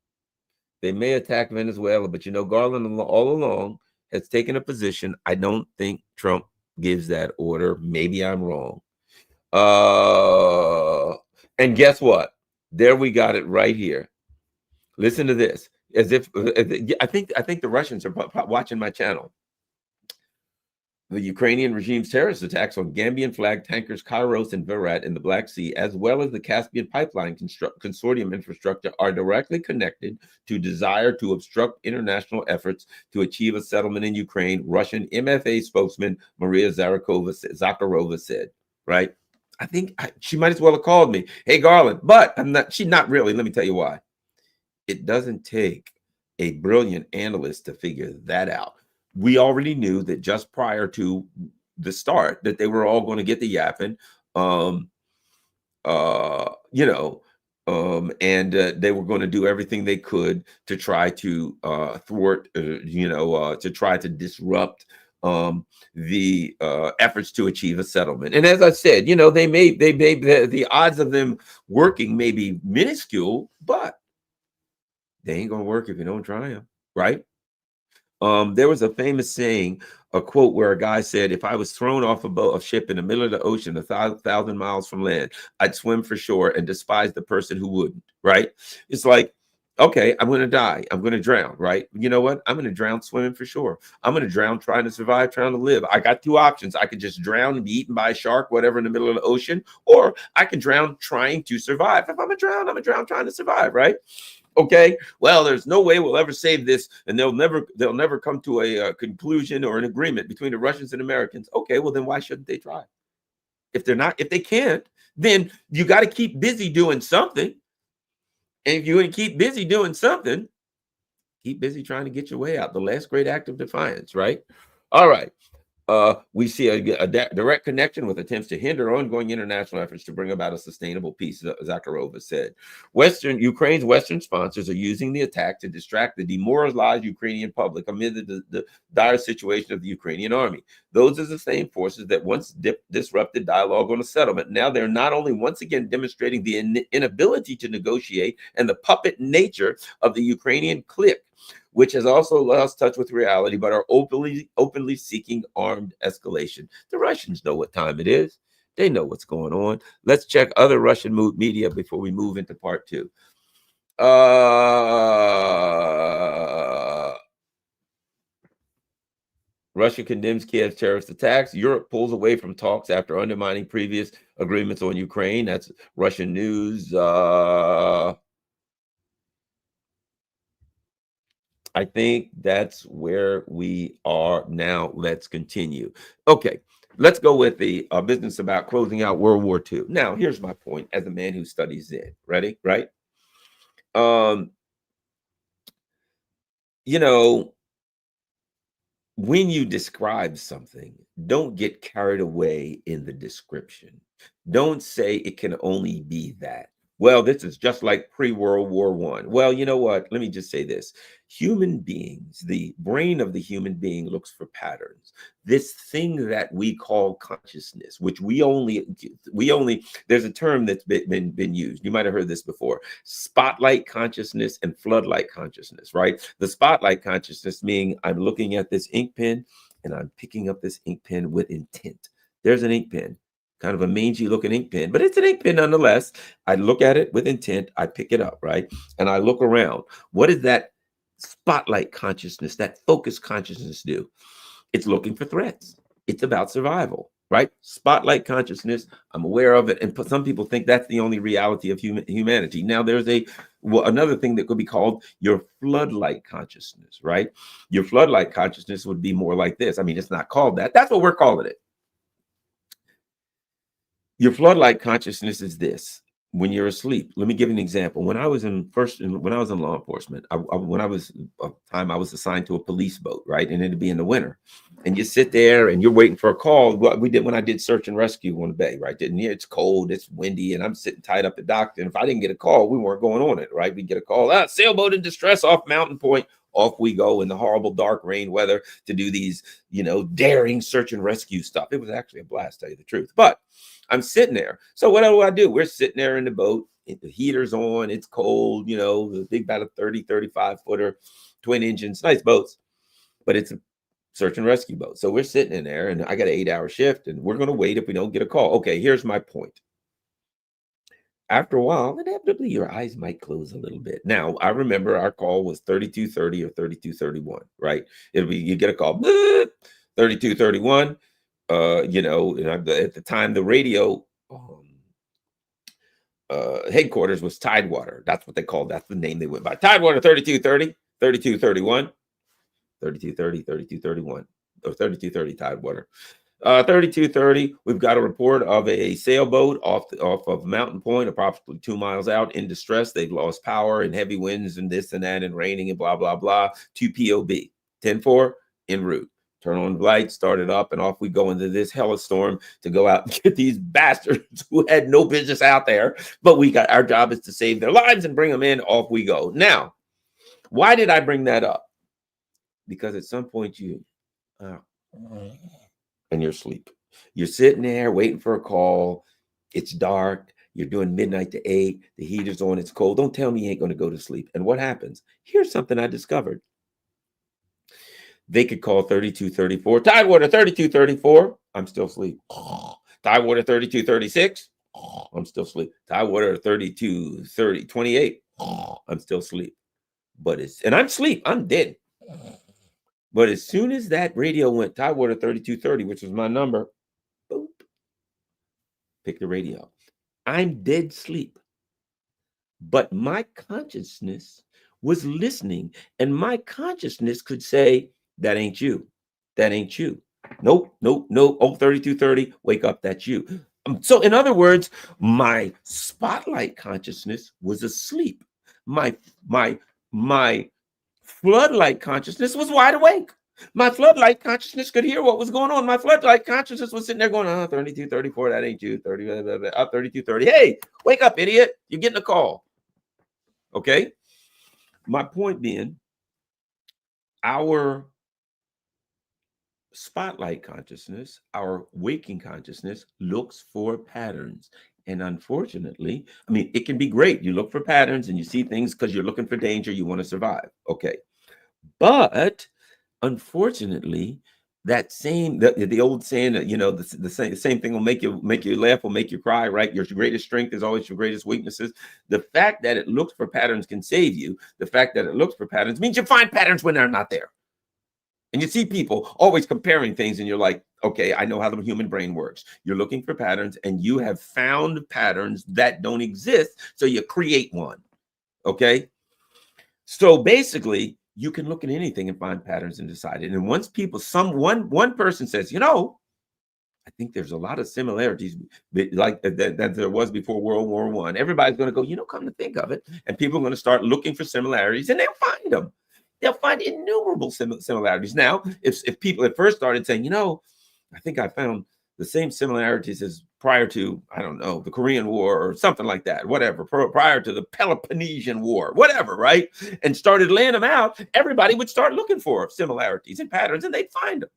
they may attack Venezuela, but Garland all along has taken a position. I don't think Trump gives that order. Maybe I'm wrong. And guess what? There we got it right here. Listen to this. I think the Russians are watching my channel. The Ukrainian regime's terrorist attacks on Gambian flag tankers Kairos and Virat in the Black Sea, as well as the Caspian pipeline consortium infrastructure, are directly connected to desire to obstruct international efforts to achieve a settlement in Ukraine, Russian MFA spokesman Maria Zakharova said, right? I think she might as well have called me, "Hey, Garland," but she's not really. Let me tell you why. It doesn't take a brilliant analyst to figure that out. We already knew that just prior to the start that they were all going to get the yapping, and they were going to do everything they could to try to thwart, to try to disrupt the efforts to achieve a settlement. And as I said, the odds of them working may be minuscule, but they ain't going to work if you don't try them, right? There was a famous saying, a quote, where a guy said, "If I was thrown off a ship in the middle of the ocean, 1,000 miles from land, I'd swim for shore and despise the person who wouldn't," right? It's like, okay, I'm going to die. I'm going to drown, right? You know what? I'm going to drown swimming for shore. I'm going to drown trying to survive, trying to live. I got two options. I could just drown and be eaten by a shark, whatever, in the middle of the ocean, or I can drown trying to survive. If I'm going to drown trying to survive, right? Okay, well, there's no way we'll ever save this, and they'll never come to a conclusion or an agreement between the Russians and Americans. Okay, well, then why shouldn't they try? If they can't, then you got to keep busy doing something. And if you keep busy doing something, keep busy trying to get your way out. The last great act of defiance, right? All right. We see a direct connection with attempts to hinder ongoing international efforts to bring about a sustainable peace, Zakharova said. Ukraine's Western sponsors are using the attack to distract the demoralized Ukrainian public amid the dire situation of the Ukrainian army. Those are the same forces that once disrupted dialogue on a settlement. Now they're not only once again demonstrating the inability to negotiate and the puppet nature of the Ukrainian clique, which has also lost touch with reality, but are openly seeking armed escalation. The Russians know what time it is. They know what's going on. Let's check other Russian media before we move into part two. Russia condemns Kiev's terrorist attacks. Europe pulls away from talks after undermining previous agreements on Ukraine. That's Russian news. I think that's where we are now. Let's continue. Okay, let's go with the business about closing out World War II. Now, here's my point as a man who studies it. Ready? Right? When you describe something, don't get carried away in the description. Don't say it can only be that. Well, this is just like pre-World War I. Well, you know what? Let me just say this. Human beings, the brain of the human being looks for patterns. This thing that we call consciousness, which we only, there's a term that's been used. You might have heard this before. Spotlight consciousness and floodlight consciousness, right? The spotlight consciousness meaning I'm looking at this ink pen and I'm picking up this ink pen with intent. There's an ink pen. Kind of a mangy looking ink pen, but it's an ink pen nonetheless. I look at it with intent. I pick it up, right? And I look around. What does that spotlight consciousness, that focus consciousness do? It's looking for threats. It's about survival, right? Spotlight consciousness. I'm aware of it. And some people think that's the only reality of humanity. Now, there's well, another thing that could be called your floodlight consciousness, right? Your floodlight consciousness would be more like this. I mean, it's not called that. That's what we're calling it. Your floodlight consciousness is this. When you're asleep, let me give you an example. When I was when I was in law enforcement, when I was a time I was assigned to a police boat, right? And it'd be in the winter, and you sit there and you're waiting for a call. What we did when I did search and rescue on the bay, right? Didn't you? It's cold, it's windy, and I'm sitting tied up at dock. And if I didn't get a call, we weren't going on it, right? We get a call, sailboat in distress off Mountain Point. Off we go in the horrible dark rain weather to do these, daring search and rescue stuff. It was actually a blast, to tell you the truth. But I'm sitting there. So what do I do? We're sitting there in the boat. The heater's on. It's cold. The big, about a 30, 35 footer, twin engines, nice boats. But it's a search and rescue boat. So we're sitting in there, and I got an 8-hour shift, and we're going to wait if we don't get a call. Okay, here's my point. After a while, inevitably, your eyes might close a little bit. Now, I remember our call was 3230 or 3231, right? It'll be, you get a call, 3231. And at the time, the radio headquarters was Tidewater. That's what they called. That's the name they went by. Tidewater 3230, 3231, 3230, 3231, or 3230 Tidewater. 3230, we've got a report of a sailboat off of Mountain Point, approximately 2 miles out, in distress. They've lost power and heavy winds and this and that and raining and blah, blah, blah. To POB. 10-4, en route. Turn on the lights, start it up, and off we go into this hellastorm to go out and get these bastards who had no business out there. But our job is to save their lives and bring them in. Off we go. Now, why did I bring that up? Because at some point and you're asleep. You're sitting there waiting for a call. It's dark. You're doing midnight to 8. The heater's on. It's cold. Don't tell me you ain't going to go to sleep. And what happens? Here's something I discovered. They could call 3234. Tidewater 3234. I'm still asleep. Tidewater 3236. I'm still asleep. Tidewater 3228. I'm still asleep. And I'm asleep. I'm dead. But as soon as that radio went Tidewater 3230, which was my number, boop, pick the radio. I'm dead sleep. But my consciousness was listening, and my consciousness could say, that ain't you. That ain't you. Nope. Oh, 3230, wake up, that's you. So in other words, my spotlight consciousness was asleep. My floodlight consciousness was wide awake. My floodlight consciousness could hear what was going on. My floodlight consciousness was sitting there going, 3234, that ain't you. 3230. Hey, wake up, idiot. You're getting a call. Okay. My point being, our spotlight consciousness, our waking consciousness, looks for patterns. And unfortunately, I mean, it can be great. You look for patterns and you see things because you're looking for danger. You want to survive. Okay. But unfortunately, the old saying that, the same thing will make you laugh, will make you cry, right? Your greatest strength is always your greatest weaknesses. The fact that it looks for patterns can save you. The fact that it looks for patterns means you find patterns when they're not there. And you see people always comparing things, and you're like, okay, I know how the human brain works. You're looking for patterns, and you have found patterns that don't exist, so you create one. Okay? So basically, you can look at anything and find patterns and decide it. And once one person says, I think there's a lot of similarities like that there was before World War I. Everybody's going to go, come to think of it. And people are going to start looking for similarities, and they'll find them. They'll find innumerable similarities. Now, if people at first started saying, I think I found the same similarities as prior to, I don't know, the Korean War or something like that, whatever, prior to the Peloponnesian War, whatever, right? And started laying them out, everybody would start looking for similarities and patterns, and they'd find them.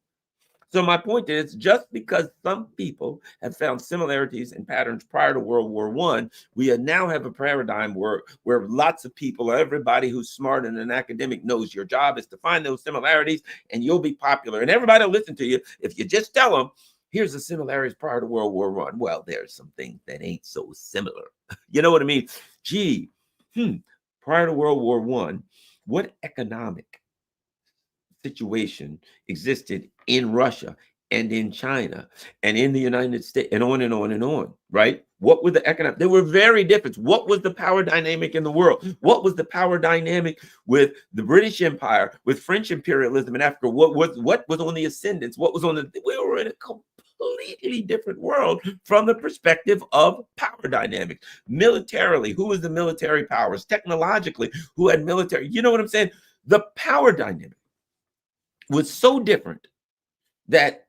So my point is, just because some people have found similarities and patterns prior to World War I, we now have a paradigm where lots of people, everybody who's smart and an academic, knows your job is to find those similarities, and you'll be popular. And everybody will listen to you if you just tell them, here's the similarities prior to World War I. Well, there's some things that ain't so similar. You know what I mean? Gee, prior to World War I, what economic situation existed in Russia and in China and in the United States and on and on and on, right? What were the economic? They were very different. What was the power dynamic in the world? What was the power dynamic with the British Empire, with French imperialism in Africa? What was on the ascendance? What was on the? We were in a completely different world from the perspective of power dynamics. Militarily, who was the military powers? Technologically, who had military? You know what I'm saying? The power dynamic was so different that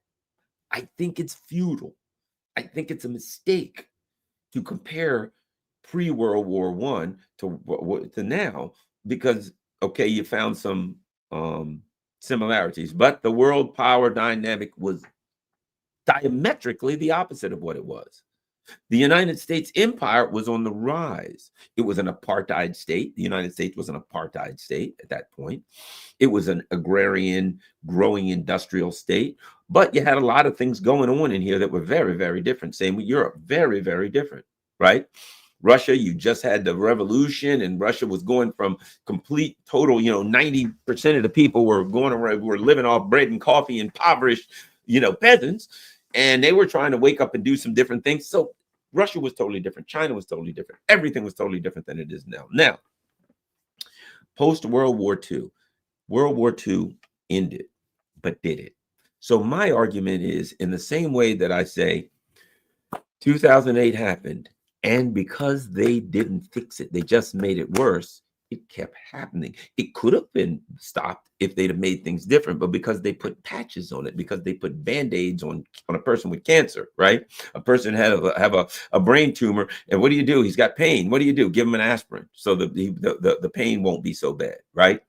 I think it's futile. I think it's a mistake to compare pre-World War One to now, because okay, you found some similarities, but the world power dynamic was diametrically the opposite of what it was. The United States empire was on the rise. It was an apartheid state. The United States was an apartheid state at that point. It was an agrarian, growing industrial state. But you had a lot of things going on in here that were very, very different. Same with Europe, very, very different, right? Russia, you just had the revolution, and Russia was going from complete, total, 90% of the people were going around, were living off bread and coffee, impoverished, peasants. And they were trying to wake up and do some different things. So Russia was totally different. China was totally different. Everything was totally different than it is now. Now, post World War II, World War II ended, but did it? So my argument is, in the same way that I say 2008 happened, and because they didn't fix it, they just made it worse, it kept happening. It could have been stopped if they'd have made things different, but because they put patches on it, because they put band-aids on a person with cancer, right? A person have a brain tumor, and what do? He's got pain. What do? Give him an aspirin so the pain won't be so bad, right?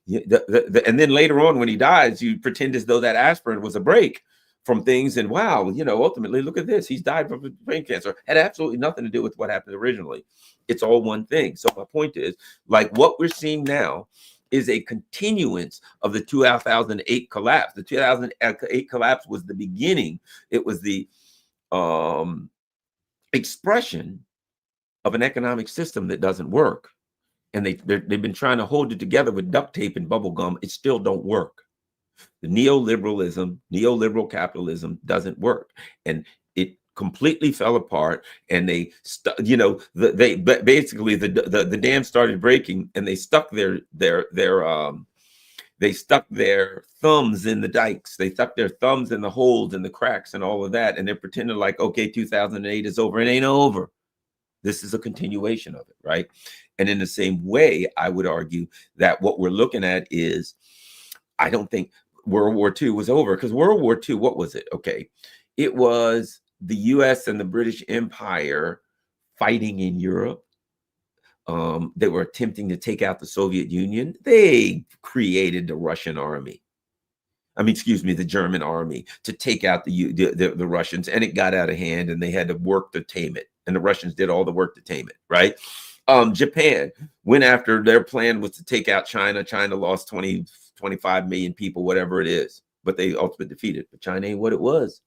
And then later on, when he dies, you pretend as though that aspirin was a break from things, and wow, ultimately, look at this. He's died from brain cancer. Had absolutely nothing to do with what happened originally. It's all one thing. So my point is, like, what we're seeing now is a continuance of the 2008 collapse. The 2008 collapse was the beginning. It was the expression of an economic system that doesn't work. And they've been trying to hold it together with duct tape and bubble gum. It still don't work. The neoliberal capitalism doesn't work, and it completely fell apart. And they, basically the dam started breaking, and they stuck their thumbs in the dikes. They stuck their thumbs in the holes and the cracks and all of that, and they're pretending like, okay, 2008 is over. It ain't over. This is a continuation of it, right? And in the same way, I would argue that what we're looking at is, I don't think World War II was over, because World War II, what was it? Okay, it was the US and the British Empire fighting in Europe. They were attempting to take out the Soviet Union. They created the Russian army. The German army, to take out the Russians, and it got out of hand, and they had to work to tame it. And the Russians did all the work to tame it, right? Japan went after, their plan was to take out China. China lost 25 million people, whatever it is, but they ultimately defeated. But China ain't what it was.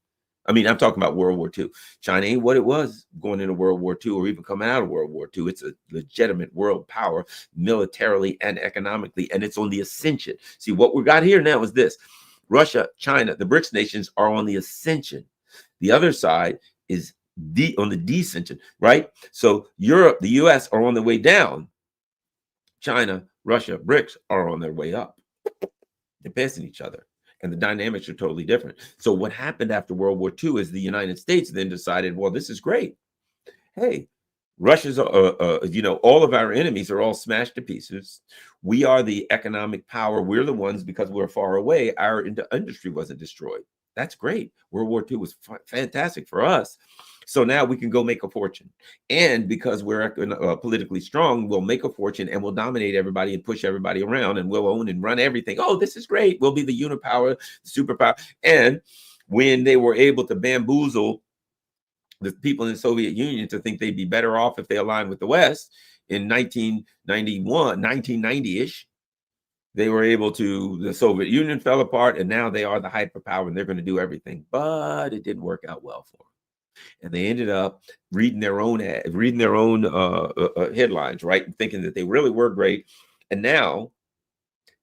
I'm talking about World War II. China ain't what it was going into World War II, or even coming out of World War II. It's a legitimate world power, militarily and economically, and it's on the ascension. See, what we got here now is this. Russia, China, the BRICS nations are on the ascension. The other side is on the descension, right? So Europe, the US are on their way down. China, Russia, BRICS are on their way up. They're passing each other, and the dynamics are totally different. So what happened after World War II is the United States then decided, well, this is great. Hey, Russia's, all of our enemies are all smashed to pieces. We are the economic power. We're the ones, because we're far away, our industry wasn't destroyed. That's great. World War II was fantastic for us. So now we can go make a fortune. And because we're politically strong, we'll make a fortune, and we'll dominate everybody and push everybody around, and we'll own and run everything. Oh, this is great. We'll be the unipower, the superpower. And when they were able to bamboozle the people in the Soviet Union to think they'd be better off if they aligned with the West in 1990-ish, they were able to, the Soviet Union fell apart, and now they are the hyperpower, and they're going to do everything. But it didn't work out well for them. And they ended up reading their own headlines, right? And thinking that they really were great. And now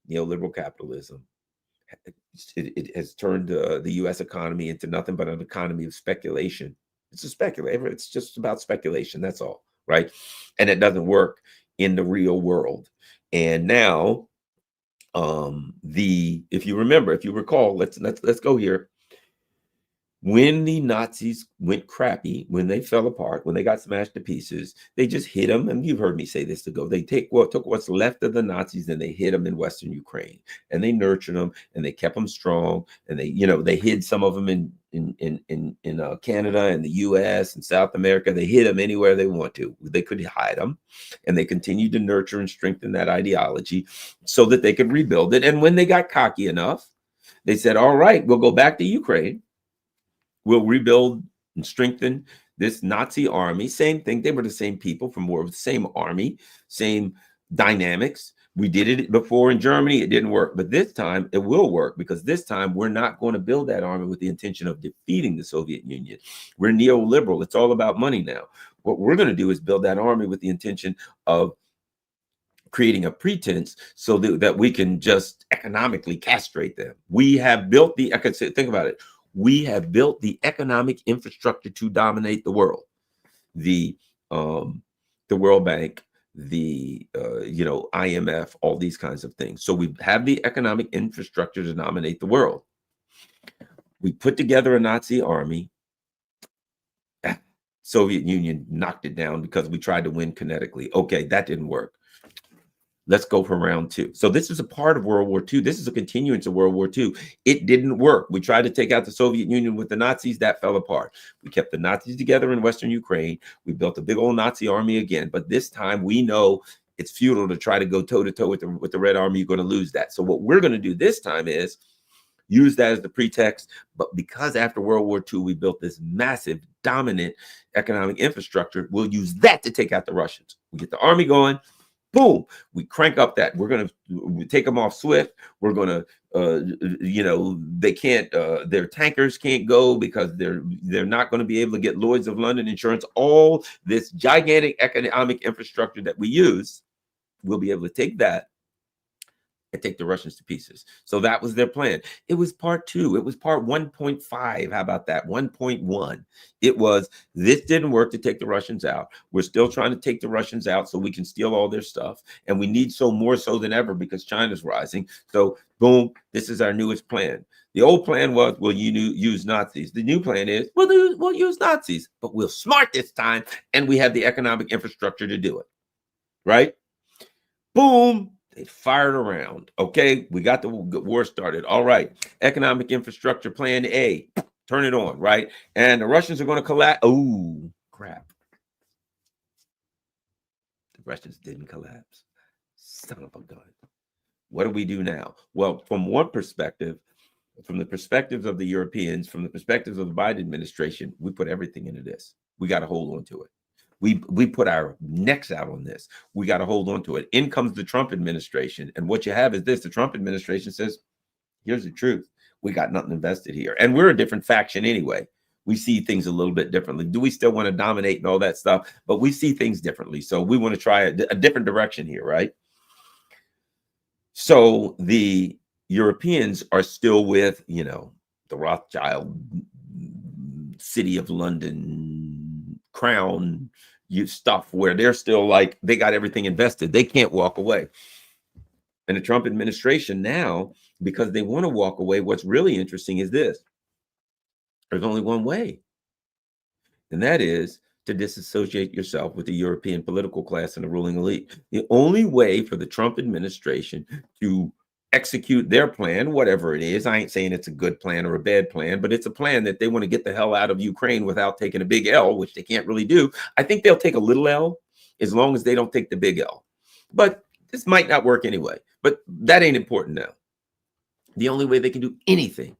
neoliberal capitalism it has turned the U.S. economy into nothing but an economy of speculation. It's a speculator. It's just about speculation. That's all, right? And it doesn't work in the real world. And now, if you remember, if you recall, let's go here. When the Nazis went crappy, when they fell apart, when they got smashed to pieces, they just hid them. And you've heard me say this to go. They took what's left of the Nazis and they hid them in Western Ukraine, and they nurtured them and they kept them strong. And they hid some of them in Canada and the U.S. and South America. They hid them anywhere they want to. They could hide them, and they continued to nurture and strengthen that ideology so that they could rebuild it. And when they got cocky enough, they said, "All right, we'll go back to Ukraine. We'll rebuild and strengthen this Nazi army." Same thing. They were the same people from war, the same army, same dynamics. We did it before in Germany. It didn't work. But this time it will work, because this time we're not going to build that army with the intention of defeating the Soviet Union. We're neoliberal. It's all about money now. What we're going to do is build that army with the intention of creating a pretense so that we can just economically castrate them. We have built think about it. We have built the economic infrastructure to dominate the world. The World Bank, the IMF, all these kinds of things. So we have the economic infrastructure to dominate the world. We put together a Nazi army. Soviet Union knocked it down because we tried to win kinetically. Okay, that didn't work. Let's go for round two. So this is a part of World War II. This is a continuance of World War II. It didn't work. We tried to take out the Soviet Union with the Nazis. That fell apart. We kept the Nazis together in Western Ukraine. We built a big old Nazi army again. But this time we know it's futile to try to go toe-to-toe with the Red Army. You're going to lose that. So what we're going to do this time is use that as the pretext. But because after World War II, we built this massive, dominant economic infrastructure, we'll use that to take out the Russians. We get the army going. Boom, we crank up that. We're going to take them off swift. We're going to, they can't, their tankers can't go because they're not going to be able to get Lloyd's of London insurance. All this gigantic economic infrastructure that we use, we'll be able to take that and take the Russians to pieces. So that was their plan. It was part two. It was part 1.5. How about that? 1.1. It was, this didn't work to take the Russians out. We're still trying to take the Russians out so we can steal all their stuff. And we need so more so than ever because China's rising. So boom, this is our newest plan. The old plan was, well, use Nazis. The new plan is, we'll use Nazis, but we'll smart this time. And we have the economic infrastructure to do it. Right? Boom. They fired around. Okay, we got the war started. All right, economic infrastructure plan A, turn it on, right? And the Russians are going to collapse. Oh, crap. The Russians didn't collapse. Son of a gun. What do we do now? Well, from one perspective, from the perspectives of the Europeans, from the perspectives of the Biden administration, we put everything into this. We got to hold on to it. We put our necks out on this. We got to hold on to it. In comes the Trump administration. And what you have is this. The Trump administration says, here's the truth. We got nothing invested here. And we're a different faction anyway. We see things a little bit differently. Do we still want to dominate and all that stuff? But we see things differently. So we want to try a different direction here, right? So the Europeans are still with, the Rothschild, City of London, Crown, stuff where they're still like, they got everything invested. They can't walk away. And the Trump administration now, because they want to walk away, what's really interesting is this. There's only one way. And that is to disassociate yourself with the European political class and the ruling elite. The only way for the Trump administration to execute their plan, whatever it is, I ain't saying it's a good plan or a bad plan, but it's a plan that they want to get the hell out of Ukraine without taking a big L, which they can't really do. I think they'll take a little L as long as they don't take the big L. But this might not work anyway. But that ain't important now. The only way they can do anything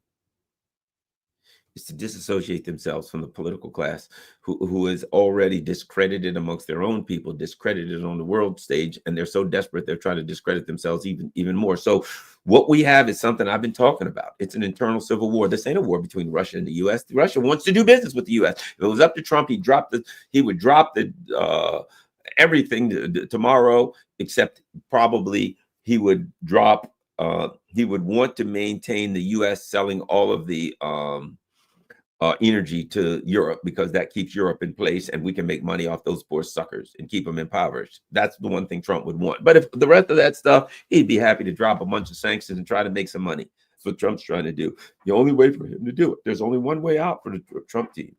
is to disassociate themselves from the political class who is already discredited amongst their own people, discredited on the world stage, and they're so desperate they're trying to discredit themselves even more. So what we have is something I've been talking about. It's an internal civil war. This ain't a war between Russia and the U.S. Russia wants to do business with the U.S. If it was up to Trump, he would drop the everything tomorrow, except probably he would drop he would want to maintain the U.S. selling all of the energy to Europe, because that keeps Europe in place and we can make money off those poor suckers and keep them impoverished. That's the one thing Trump would want. But if the rest of that stuff, he'd be happy to drop a bunch of sanctions and try to make some money. That's what Trump's trying to do. The only way for him to do it, there's only one way out for the Trump team,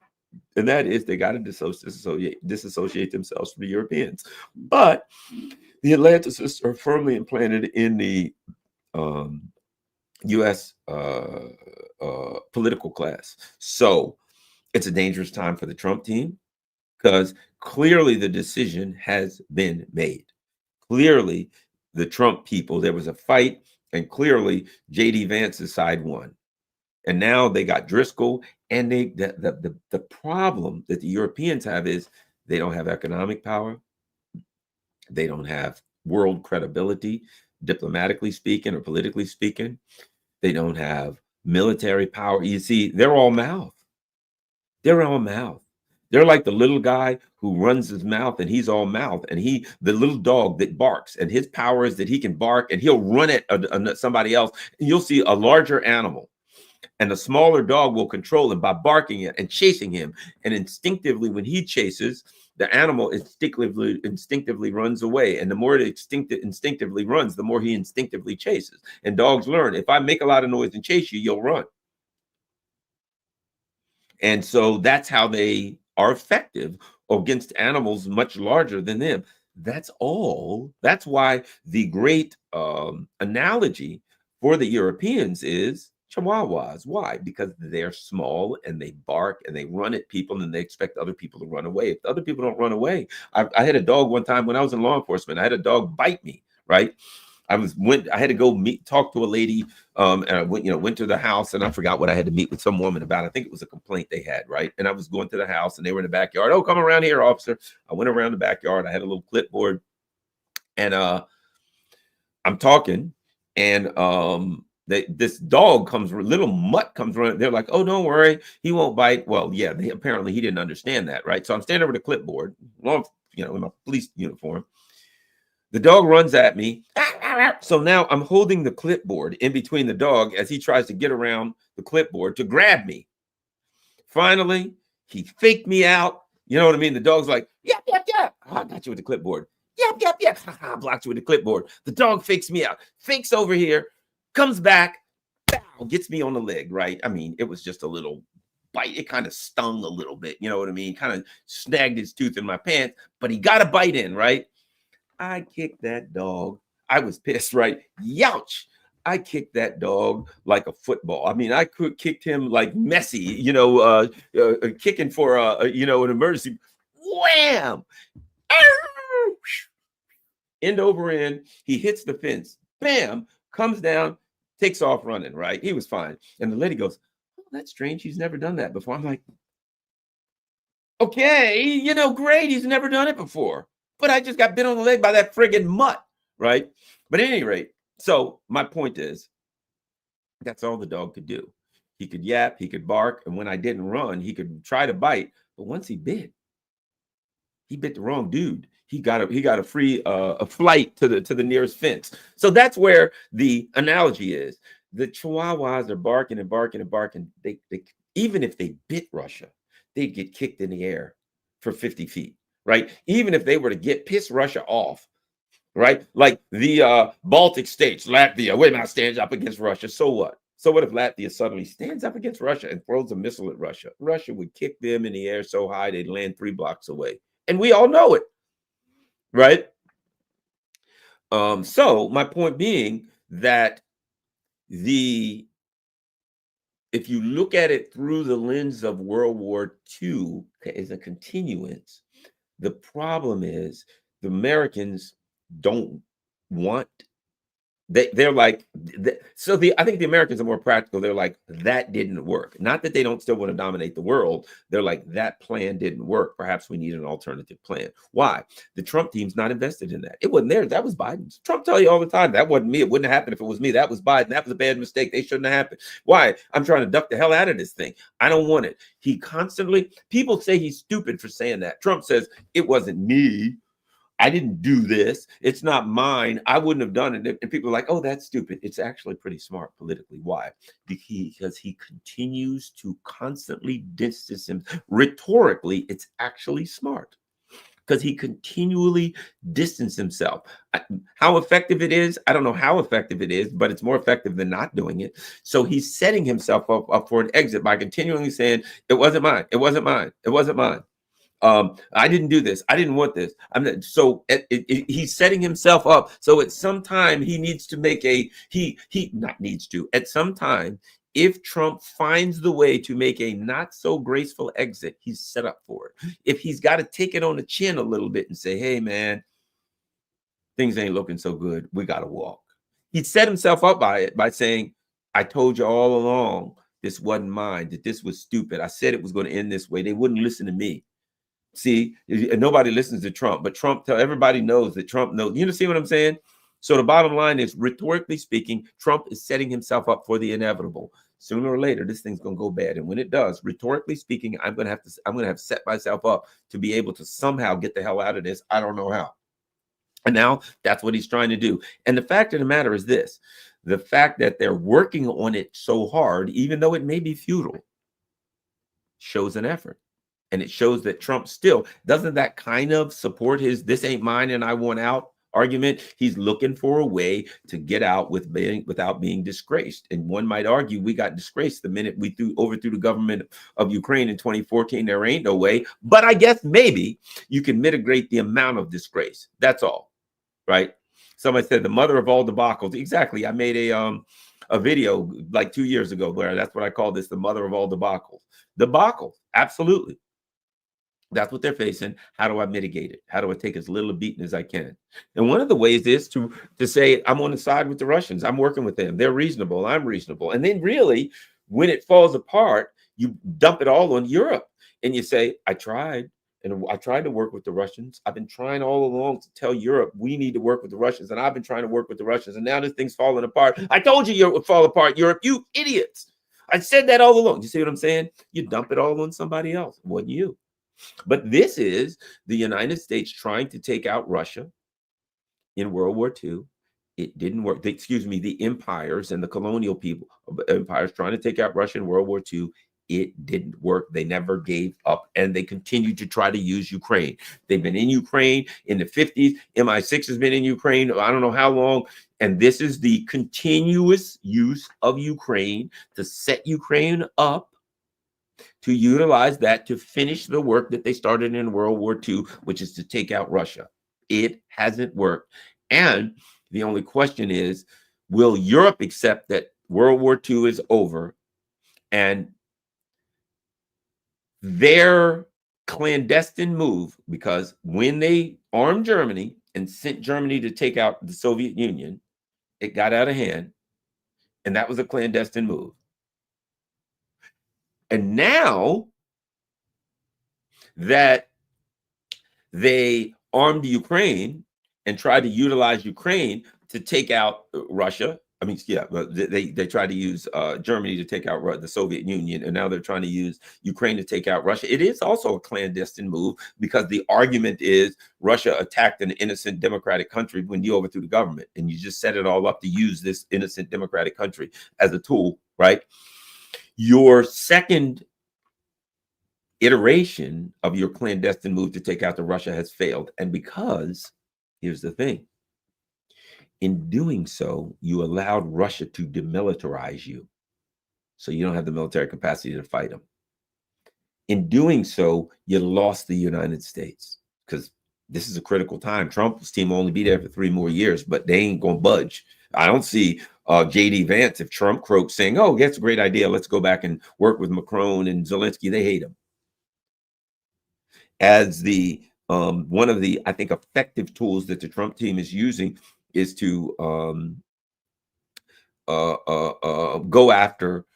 and that is they got to disassociate themselves from the Europeans. But the Atlanticists are firmly implanted in the U.S. Political class. So it's a dangerous time for the Trump team, because clearly the decision has been made. Clearly, the Trump people, there was a fight, and clearly J.D. Vance's side won. And now they got Driscoll, and the problem that the Europeans have is they don't have economic power. They don't have world credibility, diplomatically speaking or politically speaking. They don't have military power. You see, they're all mouth. They're all mouth. They're like the little guy who runs his mouth and he's all mouth, and the little dog that barks, and his power is that he can bark and he'll run at somebody else. And you'll see a larger animal, and the smaller dog will control him by barking it and chasing him. And instinctively, when he chases, the animal instinctively runs away. And the more it instinctively runs, the more he instinctively chases. And dogs learn, if I make a lot of noise and chase you, you'll run. And so that's how they are effective against animals much larger than them. That's all. That's why the great analogy for the Europeans is Chihuahuas. Why? Because they're small and they bark and they run at people, and they expect other people to run away. If the other people don't run away, I had a dog one time when I was in law enforcement. I had a dog bite me, right? I had to go talk to a lady, and I went to the house, and I forgot what I had to meet with some woman about. I think it was a complaint they had, right? And I was going to the house, and they were in the backyard. Oh, come around here, officer. I went around the backyard. I had a little clipboard, and I'm talking, and this dog comes, little mutt comes running. They're like, oh, don't worry, he won't bite. Well, yeah, apparently he didn't understand that, right? So I'm standing over the clipboard, in my police uniform. The dog runs at me. So now I'm holding the clipboard in between the dog as he tries to get around the clipboard to grab me. Finally, he faked me out. You know what I mean? The dog's like, yep, yep, yep. Oh, I got you with the clipboard. Yep, yep, yep. I blocked you with the clipboard. The dog fakes me out. Fakes over here. Comes back. Bow, gets me on the leg, right? I mean, it was just a little bite. It kind of stung a little bit. You know what I mean? Kind of snagged his tooth in my pants, but he got a bite in, right? I kicked that dog. I was pissed, right? Youch. I kicked that dog like a football. I mean, I kicked him like Messi, kicking for an emergency. Wham! End over end. He hits the fence. Bam! Comes down, takes off running, right? He was fine. And the lady goes, oh, that's strange. He's never done that before. I'm like, okay, great. He's never done it before. But I just got bit on the leg by that friggin' mutt, right? But at any rate, so my point is, that's all the dog could do. He could yap, he could bark, and when I didn't run, he could try to bite. But once he bit the wrong dude. He got a free a flight to the nearest fence. So that's where the analogy is. The Chihuahuas are barking and barking and barking. They even if they bit Russia, they'd get kicked in the air for 50 feet. Right? Even if they were to piss Russia off, right? Like the Baltic states, Latvia, wait a minute, stands up against Russia. So what? So what if Latvia suddenly stands up against Russia and throws a missile at Russia? Russia would kick them in the air so high they'd land 3 blocks away. And we all know it, right? So my point being that if you look at it through the lens of World War II as a continuance, the problem is the Americans don't want. They're like, I think the Americans are more practical. They're like, that didn't work. Not that they don't still want to dominate the world. They're like, that plan didn't work. Perhaps we need an alternative plan. Why? The Trump team's not invested in that. It wasn't theirs. That was Biden's. Trump tell you all the time, that wasn't me. It wouldn't have happened if it was me. That was Biden. That was a bad mistake. They shouldn't have happened. Why? I'm trying to duck the hell out of this thing. I don't want it. People say he's stupid for saying that. Trump says, it wasn't me. I didn't do this. It's not mine. I wouldn't have done it. And people are like, oh, that's stupid. It's actually pretty smart politically. Why? Because he continues to constantly distance him. Rhetorically, it's actually smart because he continually distances himself. How effective it is, I don't know how effective it is, but it's more effective than not doing it. So he's setting himself up for an exit by continually saying, it wasn't mine. It wasn't mine. It wasn't mine. I didn't do this. I didn't want this. I'm not, so he's setting himself up. So at some time he needs to make he not needs to, at some time, if Trump finds the way to make a not so graceful exit, he's set up for it. If he's got to take it on the chin a little bit and say, hey man, things ain't looking so good, we got to walk. He'd set himself up by it, by saying, I told you all along this wasn't mine, that this was stupid. I said it was going to end this way. They wouldn't listen to me. See, nobody listens to Trump, but everybody knows that Trump knows. You understand what I'm saying? So the bottom line is, rhetorically speaking, Trump is setting himself up for the inevitable. Sooner or later, this thing's going to go bad. And when it does, rhetorically speaking, I'm going to have to set myself up to be able to somehow get the hell out of this. I don't know how. And now that's what he's trying to do. And the fact of the matter is this, the fact that they're working on it so hard, even though it may be futile, shows an effort. And it shows that Trump still, doesn't that kind of support his "this ain't mine and I want out" argument? He's looking for a way to get out without being disgraced. And one might argue we got disgraced the minute we overthrew the government of Ukraine in 2014. There ain't no way. But I guess maybe you can mitigate the amount of disgrace. That's all, right? Somebody said the mother of all debacles. Exactly. I made a video like 2 years ago where that's what I call this, the mother of all debacles. Debacle, absolutely. That's what they're facing. How do I mitigate it? How do I take as little beating as I can? And one of the ways is to say, I'm on the side with the Russians. I'm working with them. They're reasonable. I'm reasonable. And then really, when it falls apart, you dump it all on Europe. And you say, I tried. And I tried to work with the Russians. I've been trying all along to tell Europe we need to work with the Russians. And I've been trying to work with the Russians. And now this thing's falling apart. I told you Europe would fall apart, Europe. You idiots. I said that all along. You see what I'm saying? You dump it all on somebody else. It wasn't you. But this is the United States trying to take out Russia in World War II. It didn't work. The empires and the colonial empires trying to take out Russia in World War II. It didn't work. They never gave up, and they continued to try to use Ukraine. They've been in Ukraine in the 50s. MI6 has been in Ukraine, I don't know how long. And this is the continuous use of Ukraine to set Ukraine up, to utilize that to finish the work that they started in World War II, which is to take out Russia. It hasn't worked. And the only question is, will Europe accept that World War II is over and their clandestine move, because when they armed Germany and sent Germany to take out the Soviet Union, it got out of hand, and that was a clandestine move. And now that they armed Ukraine and tried to utilize Ukraine to take out Russia. I mean, yeah, they tried to use Germany to take out the Soviet Union, and now they're trying to use Ukraine to take out Russia. It is also a clandestine move because the argument is Russia attacked an innocent democratic country when you overthrew the government, and you just set it all up to use this innocent democratic country as a tool, right? Your second iteration of your clandestine move to take out the Russia has failed. And because, here's the thing, in doing so, you allowed Russia to demilitarize you. So you don't have the military capacity to fight them. In doing so, you lost the United States, because this is a critical time. Trump's team will only be there for 3 more years, but they ain't going to budge. I don't see J.D. Vance, if Trump croaks, saying, oh, that's a great idea, let's go back and work with Macron and Zelensky. They hate him. As the one of the, I think, effective tools that the Trump team is using is to go after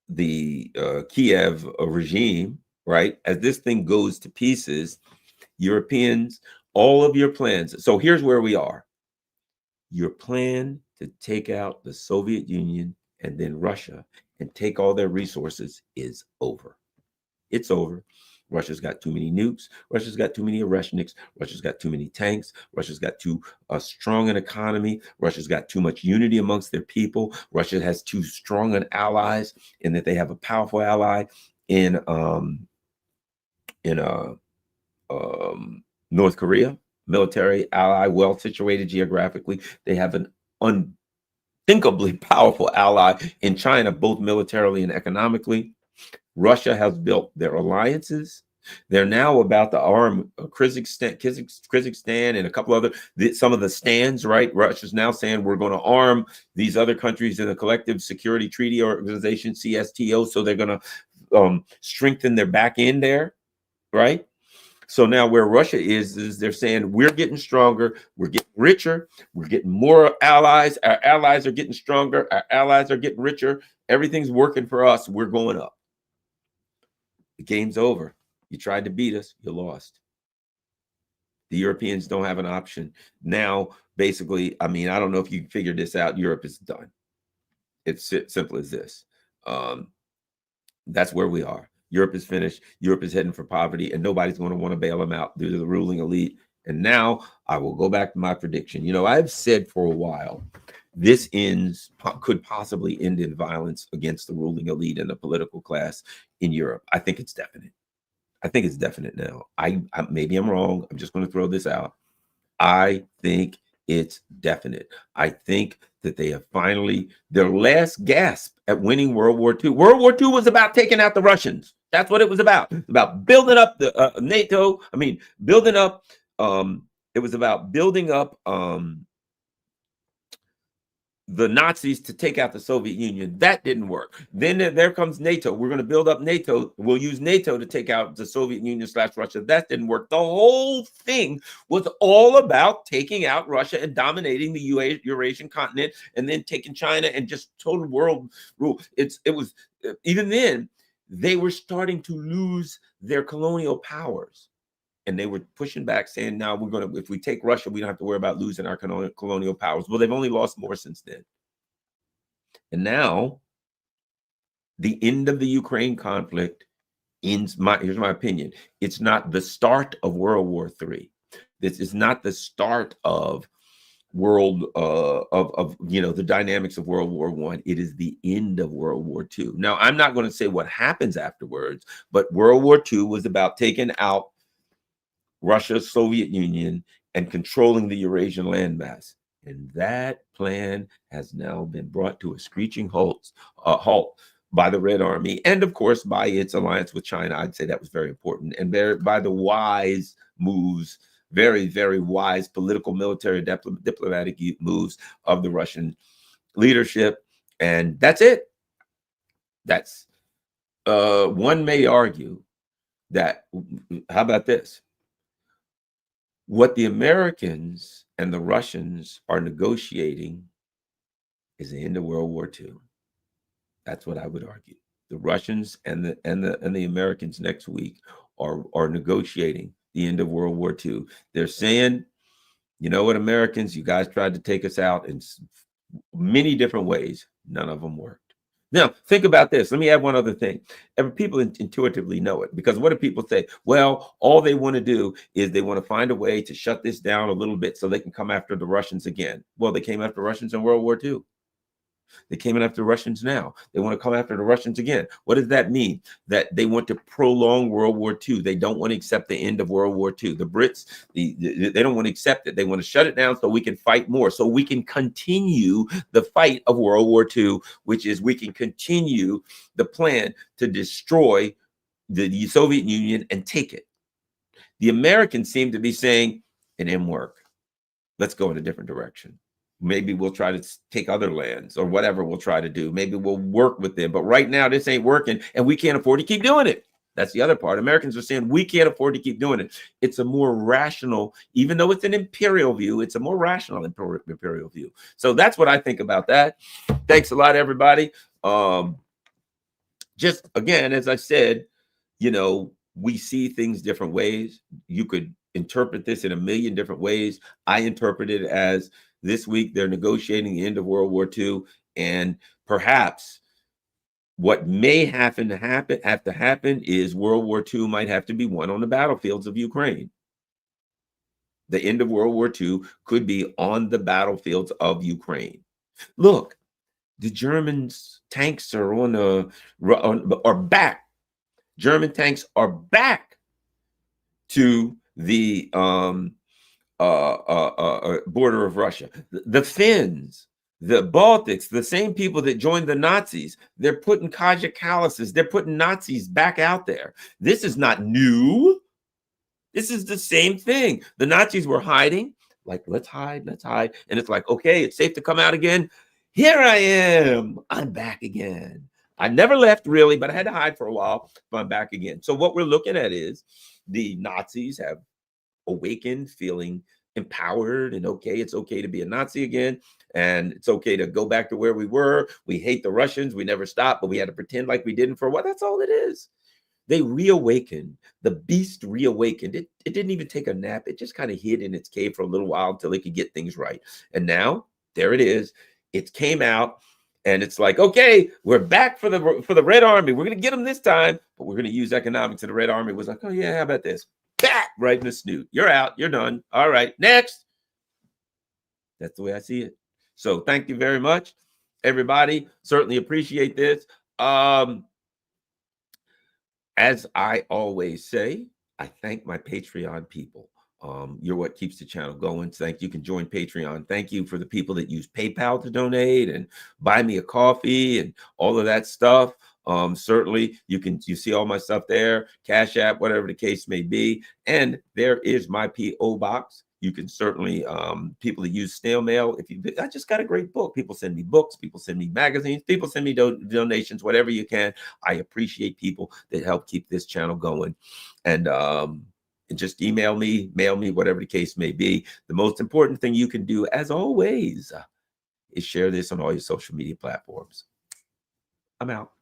the Kiev regime, right? As this thing goes to pieces, Europeans, all of your plans. So here's where we are. Your plan to take out the Soviet Union and then Russia and take all their resources is over. It's over. Russia's got too many nukes. Russia's got too many Oreshniks. Russia's got too many tanks. Russia's got too strong an economy. Russia's got too much unity amongst their people. Russia has too strong an allies in that they have a powerful ally in in North Korea, military ally, well situated geographically. They have an unthinkably powerful ally in China, both militarily and economically. Russia has built their alliances. They're now about to arm Kyrgyzstan and a couple other, some of the stands, right? Russia's now saying we're going to arm these other countries in the Collective Security Treaty Organization, CSTO. So they're going to strengthen their back end there, right? So now where Russia is they're saying we're getting stronger, we're getting richer, we're getting more allies, our allies are getting stronger, our allies are getting richer, everything's working for us, we're going up. The game's over. You tried to beat us, you lost. The Europeans don't have an option. Now, basically, I mean, I don't know if you figured this out, Europe is done. It's simple as this. That's where we are. Europe is finished. Europe is heading for poverty, and nobody's going to want to bail them out due to the ruling elite. And now I will go back to my prediction. You know, I've said for a while, this could possibly end in violence against the ruling elite and the political class in Europe. I think it's definite. I think it's definite now. Maybe I'm wrong. I'm just going to throw this out. I think it's definite. I think that they have finally, their last gasp at winning World War II. World War II was about taking out the Russians. That's what it was about. About building up the NATO. I mean, building up. It was about building up the Nazis to take out the Soviet Union. That didn't work. Then there comes NATO. We're going to build up NATO. We'll use NATO to take out the Soviet Union / Russia. That didn't work. The whole thing was all about taking out Russia and dominating the Eurasian continent, and then taking China and just total world rule. It was even then they were starting to lose their colonial powers. And they were pushing back, saying, now we're going to, if we take Russia, we don't have to worry about losing our colonial powers. Well, they've only lost more since then. And now the end of the Ukraine conflict ends, here's my opinion. It's not the start of World War III. This is not the start of the dynamics of World War I. It is the end of World War II. Now, I'm not going to say what happens afterwards, but World War II was about taking out Russia, Soviet Union, and controlling the Eurasian landmass. And that plan has now been brought to a screeching halt by the Red Army, and of course by its alliance with China. I'd say that was very important, and by the wise moves, very, very wise political, military, diplomatic moves of the Russian leadership. And that's it. That's one may argue that, how about this? What the Americans and the Russians are negotiating is the end of World War II. That's what I would argue. The Russians and the Americans next week are negotiating the end of World War II. They're saying, you know what, Americans, you guys tried to take us out in many different ways. None of them worked. Now, think about this. Let me add one other thing. People intuitively know it, because what do people say? Well, all they want to do is they want to find a way to shut this down a little bit so they can come after the Russians again. Well, they came after Russians in World War II. They came in after Russians now. They want to come after the Russians again. What does that mean? That they want to prolong World War II. They don't want to accept the end of World War II. The Brits, they don't want to accept it. They want to shut it down so we can fight more, so we can continue the fight of World War II, which is we can continue the plan to destroy the Soviet Union and take it. The Americans seem to be saying, it didn't work. Let's go in a different direction. Maybe we'll try to take other lands, or whatever we'll try to do. Maybe we'll work with them. But right now, this ain't working, and we can't afford to keep doing it. That's the other part. Americans are saying we can't afford to keep doing it. It's a more rational, even though it's an imperial view, it's a more rational imperial view. So that's what I think about that. Thanks a lot, everybody. Just again, as I said, you know, we see things different ways. You could interpret this in a million different ways. I interpret it as, this week they're negotiating the end of World War II, and perhaps What may have to happen is World War II might have to be won on the battlefields of Ukraine. The end of World War II could be on the battlefields of Ukraine. Look, the Germans' tanks are are back. German tanks are back to the border of Russia. The Finns, the Baltics, the same people that joined the Nazis, they're putting Kaja they're putting Nazis back out there. This is not new. This is the same thing. The Nazis were hiding, like, let's hide, let's hide. And it's like, okay, it's safe to come out again. Here I am. I'm back again. I never left really, but I had to hide for a while, but I'm back again. So what we're looking at is the Nazis have awakened, feeling empowered, and okay, it's okay to be a Nazi again, and it's okay to go back to where we were. We hate the Russians. We never stopped, but we had to pretend like we didn't for a while. That's all it is. They reawakened. The beast reawakened. It didn't even take a nap. It just kind of hid in its cave for a little while until it could get things right. And now there it is. It came out, and it's like, okay, we're back for the Red Army. We're going to get them this time, but we're going to use economics. And the Red Army was like, oh yeah, how about this? Bat right in the snoot. You're out. You're done. All right, next. That's the way I see it. So thank you very much, everybody. Certainly appreciate this. As I always say, I thank my Patreon people. You're what keeps the channel going. Thank you. You can join Patreon. Thank you for the people that use PayPal to donate and buy me a coffee and all of that stuff. Certainly you see all my stuff there, Cash App, whatever the case may be. And there is my PO box. You can certainly, people that use snail mail, I just got a great book. People send me books, people send me magazines, people send me donations, whatever you can. I appreciate people that help keep this channel going. And just email me, mail me, whatever the case may be. The most important thing you can do, as always, is share this on all your social media platforms. I'm out.